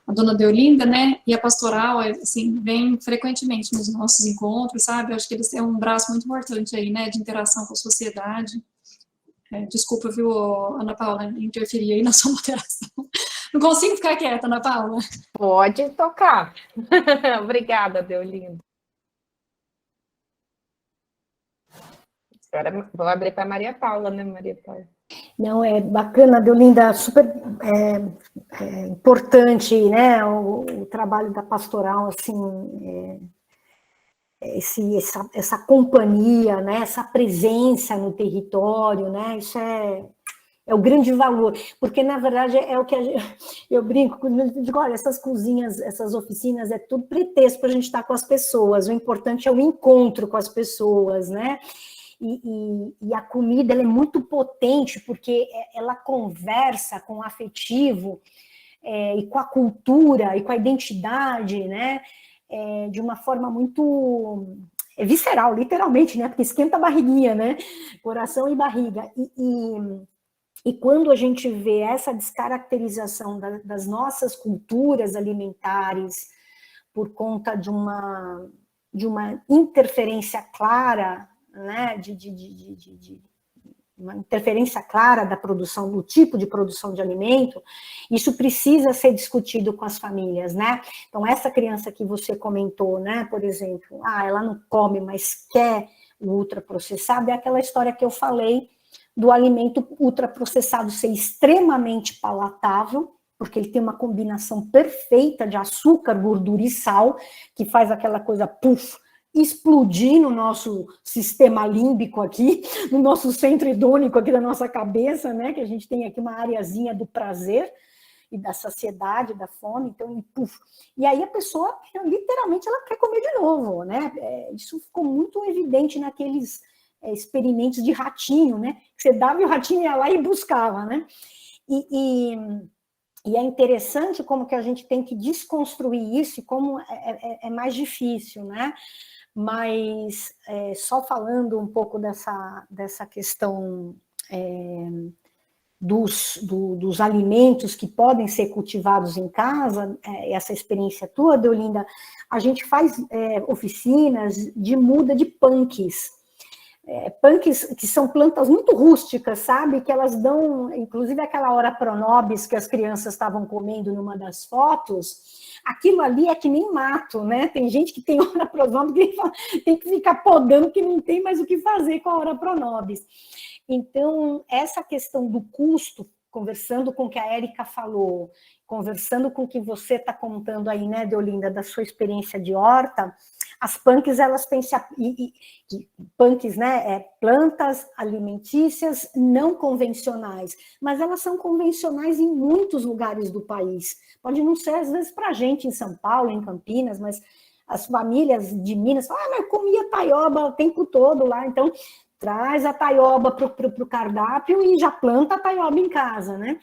a dona Deolinda, né, e a pastoral, assim, vem frequentemente nos nossos encontros, sabe? Eu acho que eles têm um braço muito importante aí, né, de interação com a sociedade. Desculpa, viu, Ana Paula, interferir aí na sua moderação. Não consigo ficar quieta, Ana Paula. Pode tocar. Obrigada, Deolinda. Agora vou abrir para Maria Paula, né, Maria Paula? Não, é bacana, Deolinda, super importante, né, o trabalho da pastoral, assim, essa companhia, né, essa presença no território, né, isso é o grande valor, porque, na verdade, é o que eu brinco, eu digo, olha, essas cozinhas, essas oficinas, é tudo pretexto para a gente estar com as pessoas, o importante é o encontro com as pessoas, né, e a comida, ela é muito potente, porque ela conversa com o afetivo, e com a cultura, e com a identidade, né, de uma forma muito visceral, literalmente, né, porque esquenta a barriguinha, né, coração e barriga, e quando a gente vê essa descaracterização das nossas culturas alimentares por conta de uma interferência clara, né, uma interferência clara da produção, do tipo de produção de alimento, isso precisa ser discutido com as famílias, né? Então, essa criança que você comentou, né, por exemplo, ela não come, mas quer o ultraprocessado, é aquela história que eu falei do alimento ultraprocessado ser extremamente palatável, porque ele tem uma combinação perfeita de açúcar, gordura e sal, que faz aquela coisa, puff, explodir no nosso sistema límbico aqui, no nosso centro hedônico aqui da nossa cabeça, né, que a gente tem aqui uma areazinha do prazer e da saciedade, da fome, então, puff. E aí a pessoa, literalmente, ela quer comer de novo, né, isso ficou muito evidente naqueles experimentos de ratinho, né, que você dava e o ratinho ia lá e buscava, né, e é interessante como que a gente tem que desconstruir isso e como é mais difícil, né, mas só falando um pouco dessa questão dos alimentos que podem ser cultivados em casa, essa experiência tua, Deolinda, a gente faz oficinas de muda de punks. Punks que são plantas muito rústicas, sabe? Que elas dão, inclusive aquela ora pronobis que as crianças estavam comendo numa das fotos, aquilo ali é que nem mato, né? Tem gente que tem ora pronobis que tem que ficar podando que não tem mais o que fazer com a ora pronobis. Então, essa questão do custo, conversando com o que a Érica falou, conversando com o que você está contando aí, né, Deolinda, da sua experiência de horta, as punks, elas têm punks, né, plantas alimentícias não convencionais, mas elas são convencionais em muitos lugares do país. Pode não ser, às vezes, para a gente em São Paulo, em Campinas, mas as famílias de Minas falam, mas eu comia taioba o tempo todo lá, então traz a taioba para o cardápio e já planta a taioba em casa, né?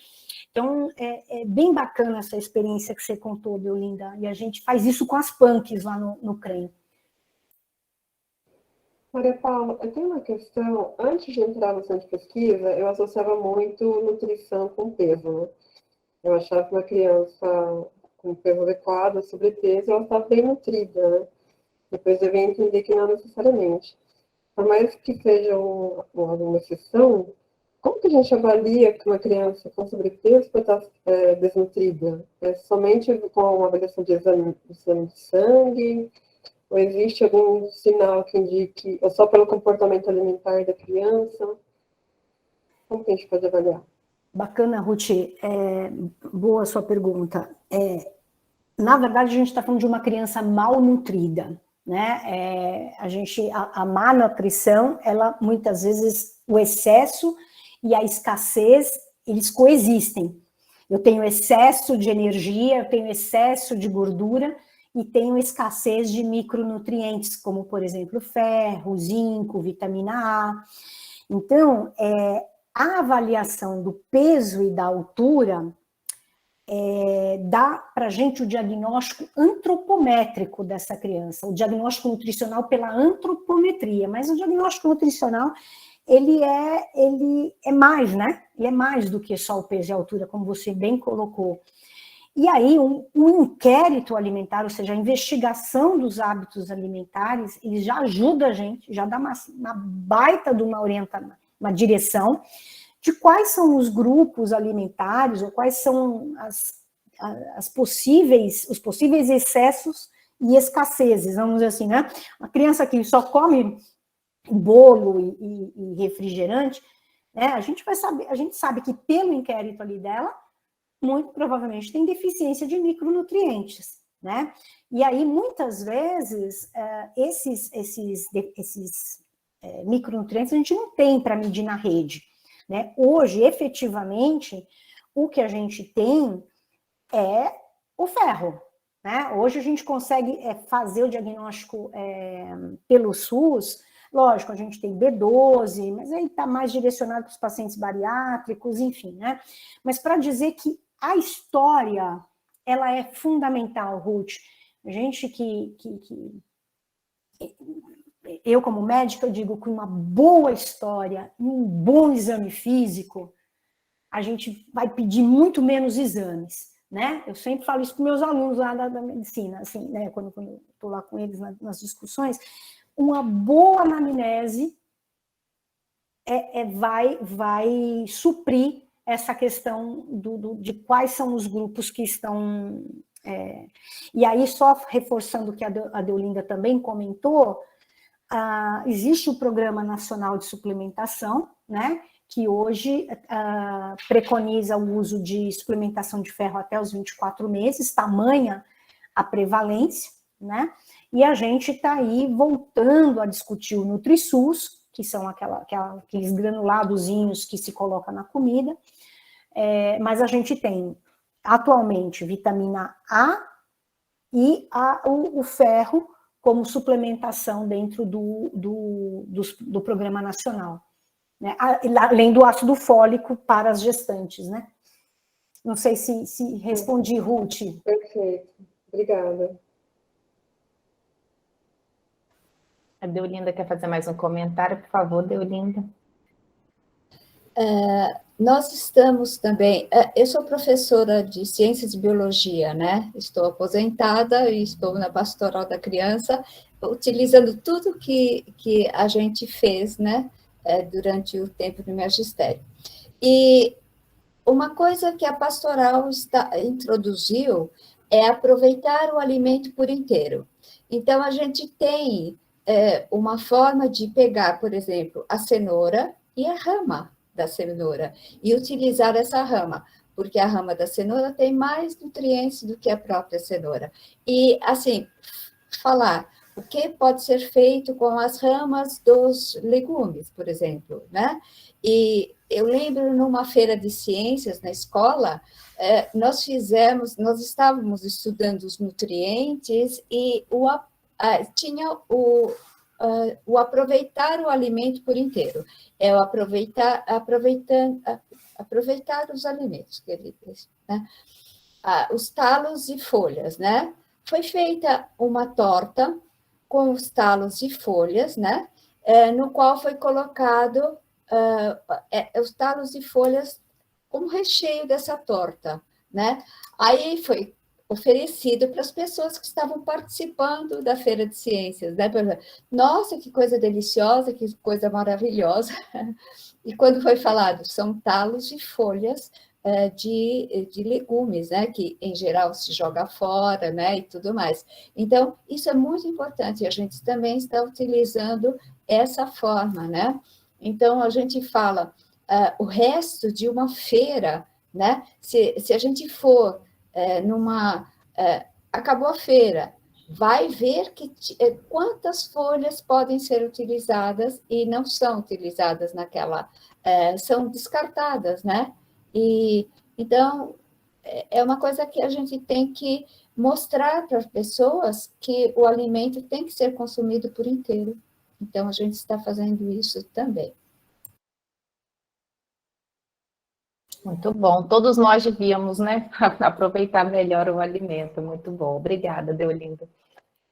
Então, é bem bacana essa experiência que você contou, Deolinda, e a gente faz isso com as punks lá no CREM. Maria Paula, eu tenho uma questão. Antes de entrar no centro de pesquisa, eu associava muito nutrição com peso, né? Eu achava que uma criança com peso adequado, sobrepeso, ela estava bem nutrida, né? Depois eu vim entender que não necessariamente. Por mais que seja uma exceção, como que a gente avalia que uma criança com sobrepeso pode estar desnutrida? É somente com uma avaliação de exame de sangue? Ou existe algum sinal que indique, ou só pelo comportamento alimentar da criança? Como que a gente pode avaliar? Bacana, Ruth. Boa a sua pergunta. Na verdade, a gente está falando de uma criança malnutrida, né? A má nutrição, ela muitas vezes, o excesso e a escassez, eles coexistem. Eu tenho excesso de energia, eu tenho excesso de gordura e tenho escassez de micronutrientes, como, por exemplo, ferro, zinco, vitamina A. Então, a avaliação do peso e da altura, dá para a gente o diagnóstico antropométrico dessa criança, o diagnóstico nutricional pela antropometria, mas o diagnóstico nutricional, ele é mais, né? Ele é mais do que só o peso e a altura, como você bem colocou. E aí, um inquérito alimentar, ou seja, a investigação dos hábitos alimentares, ele já ajuda a gente, já dá uma baita de uma orientação, uma direção, de quais são os grupos alimentares, ou quais são os possíveis excessos e escassezes, vamos dizer assim, né? Uma criança que só come bolo e refrigerante, né? A gente sabe que pelo inquérito ali dela, muito provavelmente tem deficiência de micronutrientes, né? E aí, muitas vezes, esses micronutrientes a gente não tem para medir na rede, né? Hoje, efetivamente, o que a gente tem é o ferro, né? Hoje a gente consegue fazer o diagnóstico pelo SUS. Lógico, a gente tem B12, mas aí está mais direcionado para os pacientes bariátricos, enfim, né? Mas para dizer que a história, ela é fundamental, Ruth. A gente eu, como médica, eu digo que uma boa história e um bom exame físico, a gente vai pedir muito menos exames, né? Eu sempre falo isso com meus alunos lá da medicina, assim, né? Quando eu estou lá com eles nas discussões, uma boa anamnese vai suprir essa questão de quais são os grupos que estão... E aí, só reforçando o que a Deolinda também comentou, existe o Programa Nacional de Suplementação, né, que hoje preconiza o uso de suplementação de ferro até os 24 meses, tamanha a prevalência, né, e a gente está aí voltando a discutir o NutriSUS, que são aqueles granuladozinhos que se coloca na comida, mas a gente tem atualmente vitamina A e o ferro como suplementação dentro do Programa Nacional, né? Além do ácido fólico para as gestantes, né? Não sei se respondi, Ruth. Perfeito, obrigada. A Deolinda quer fazer mais um comentário, por favor, Deolinda. Nós estamos também... Eu sou professora de Ciências de Biologia, né? Estou aposentada e estou na Pastoral da Criança, utilizando tudo que a gente fez, né? Durante o tempo do magistério. E uma coisa que a Pastoral introduziu é aproveitar o alimento por inteiro. Então, a gente tem uma forma de pegar, por exemplo, a cenoura e a rama da cenoura, e utilizar essa rama, porque a rama da cenoura tem mais nutrientes do que a própria cenoura. E, assim, falar o que pode ser feito com as ramas dos legumes, por exemplo, né? E eu lembro numa feira de ciências na escola, nós estávamos estudando os nutrientes e tinha o aproveitar o alimento por inteiro, é o aproveitar os alimentos, né? Os talos e folhas, né? Foi feita uma torta com os talos e folhas, né? No qual foi colocado os talos e folhas como recheio dessa torta, né? Aí foi oferecido para as pessoas que estavam participando da Feira de Ciências, né? Nossa, que coisa deliciosa, que coisa maravilhosa. E quando foi falado, são talos e folhas de legumes, né? Que em geral se joga fora, né? E tudo mais. Então, isso é muito importante, a gente também está utilizando essa forma, né? Então, a gente fala o resto de uma feira, né? Se a gente for acabou a feira, vai ver quantas folhas podem ser utilizadas e não são utilizadas são descartadas, né? E então é uma coisa que a gente tem que mostrar para as pessoas que o alimento tem que ser consumido por inteiro. Então a gente está fazendo isso também. Muito bom. Todos nós devíamos, né, aproveitar melhor o alimento. Muito bom. Obrigada, Deolinda.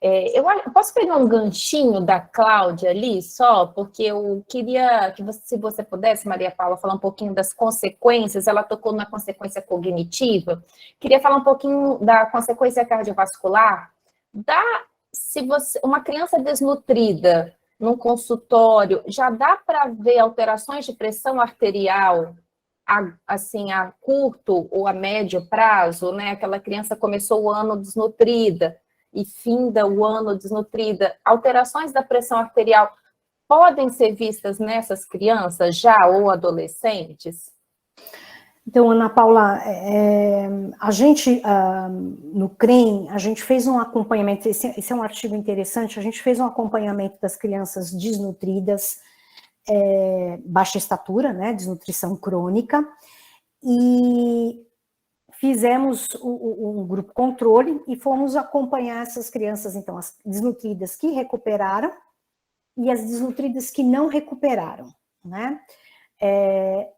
Eu posso pegar um ganchinho da Cláudia ali, só, porque eu queria que você, se você pudesse, Maria Paula, falar um pouquinho das consequências. Ela tocou na consequência cognitiva. Queria falar um pouquinho da consequência cardiovascular. Se você, uma criança desnutrida num consultório, já dá para ver alterações de pressão arterial, assim, a curto ou a médio prazo, né? Aquela criança começou o ano desnutrida e finda o ano desnutrida. Alterações da pressão arterial podem ser vistas nessas crianças já ou adolescentes? Então, Ana Paula, a gente, no CREM, a gente fez um acompanhamento, esse é um artigo interessante, a gente fez um acompanhamento das crianças desnutridas, baixa estatura, né, desnutrição crônica, e fizemos um grupo controle e fomos acompanhar essas crianças, então, as desnutridas que recuperaram e as desnutridas que não recuperaram, né?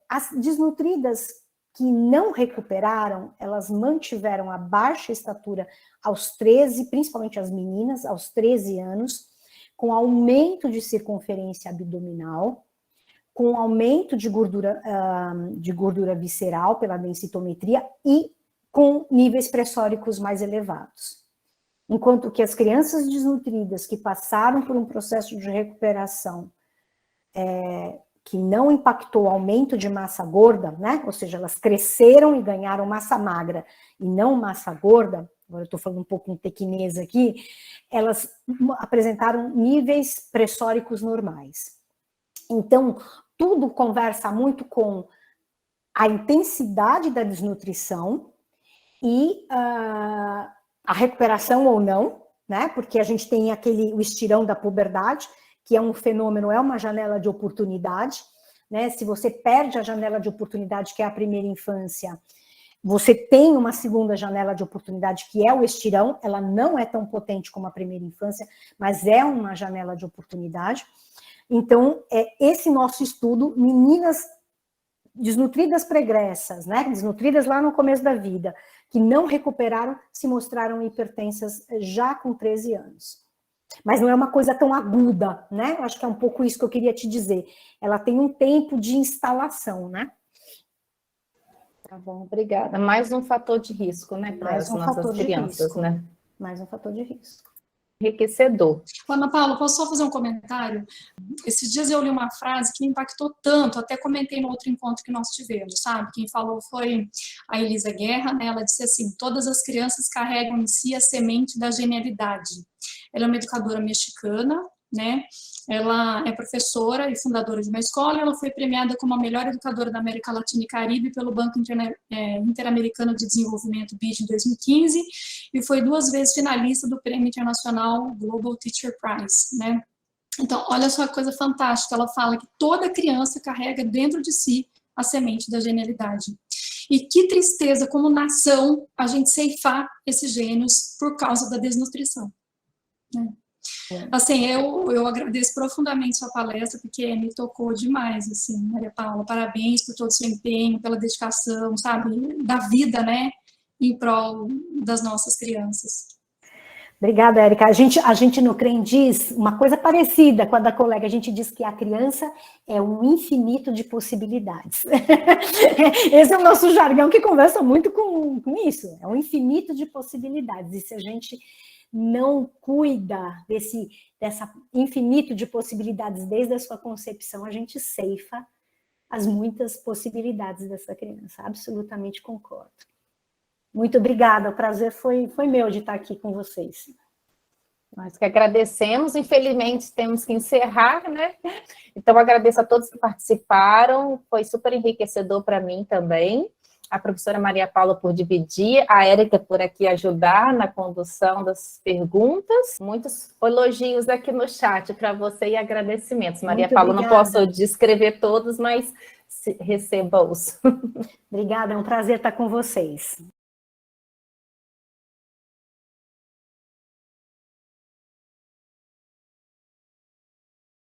As desnutridas que não recuperaram, elas mantiveram a baixa estatura aos 13, principalmente as meninas, aos 13 anos, com aumento de circunferência abdominal, com aumento de gordura visceral pela densitometria e com níveis pressóricos mais elevados. Enquanto que as crianças desnutridas que passaram por um processo de recuperação que não impactou o aumento de massa gorda, né? Ou seja, elas cresceram e ganharam massa magra e não massa gorda, agora eu estou falando um pouco em tequinês aqui, elas apresentaram níveis pressóricos normais. Então, tudo conversa muito com a intensidade da desnutrição e a recuperação ou não, né? Porque a gente tem o estirão da puberdade, que é um fenômeno, é uma janela de oportunidade, né? Se você perde a janela de oportunidade, que é a primeira infância, você tem uma segunda janela de oportunidade, que é o estirão, ela não é tão potente como a primeira infância, mas é uma janela de oportunidade. Então, esse nosso estudo, meninas desnutridas pregressas, né? Desnutridas lá no começo da vida, que não recuperaram, se mostraram hipertensas já com 13 anos. Mas não é uma coisa tão aguda, né? Eu acho que é um pouco isso que eu queria te dizer. Ela tem um tempo de instalação, né? Tá bom, obrigada. Mais um fator de risco, né, para as nossas crianças, né? Mais um fator de risco. Enriquecedor. Ana Paula, posso só fazer um comentário? Esses dias eu li uma frase que me impactou tanto, até comentei no outro encontro que nós tivemos, sabe? Quem falou foi a Elisa Guerra, né? Ela disse assim: todas as crianças carregam em si a semente da genialidade. Ela é uma educadora mexicana, né? Ela é professora e fundadora de uma escola. Ela foi premiada como a melhor educadora da América Latina e Caribe pelo Banco Interamericano de Desenvolvimento, BID, em 2015, e foi 2 vezes finalista do Prêmio Internacional Global Teacher Prize, né? Então, olha só que coisa fantástica. Ela fala que toda criança carrega dentro de si a semente da genialidade. E que tristeza, como nação, a gente ceifar esses gênios por causa da desnutrição, né? Assim, eu agradeço profundamente sua palestra, porque me tocou demais, assim, Maria Paula, parabéns por todo o seu empenho, pela dedicação, sabe, da vida, né, em prol das nossas crianças. Obrigada, Érica. A gente no CREM diz uma coisa parecida com a da colega, a gente diz que a criança é um infinito de possibilidades. Esse é o nosso jargão que conversa muito com isso, é um infinito de possibilidades, e se a gente não cuida dessa infinito de possibilidades desde a sua concepção, a gente ceifa as muitas possibilidades dessa criança. Absolutamente concordo. Muito obrigada, o prazer foi meu de estar aqui com vocês. Nós que agradecemos, infelizmente temos que encerrar, né? Então, agradeço a todos que participaram, foi super enriquecedor para mim também. A professora Maria Paula por dividir, a Érica por aqui ajudar na condução das perguntas. Muitos elogios aqui no chat para você e agradecimentos. Maria Paula, não posso descrever todos, mas receba-os. Obrigada, é um prazer estar com vocês.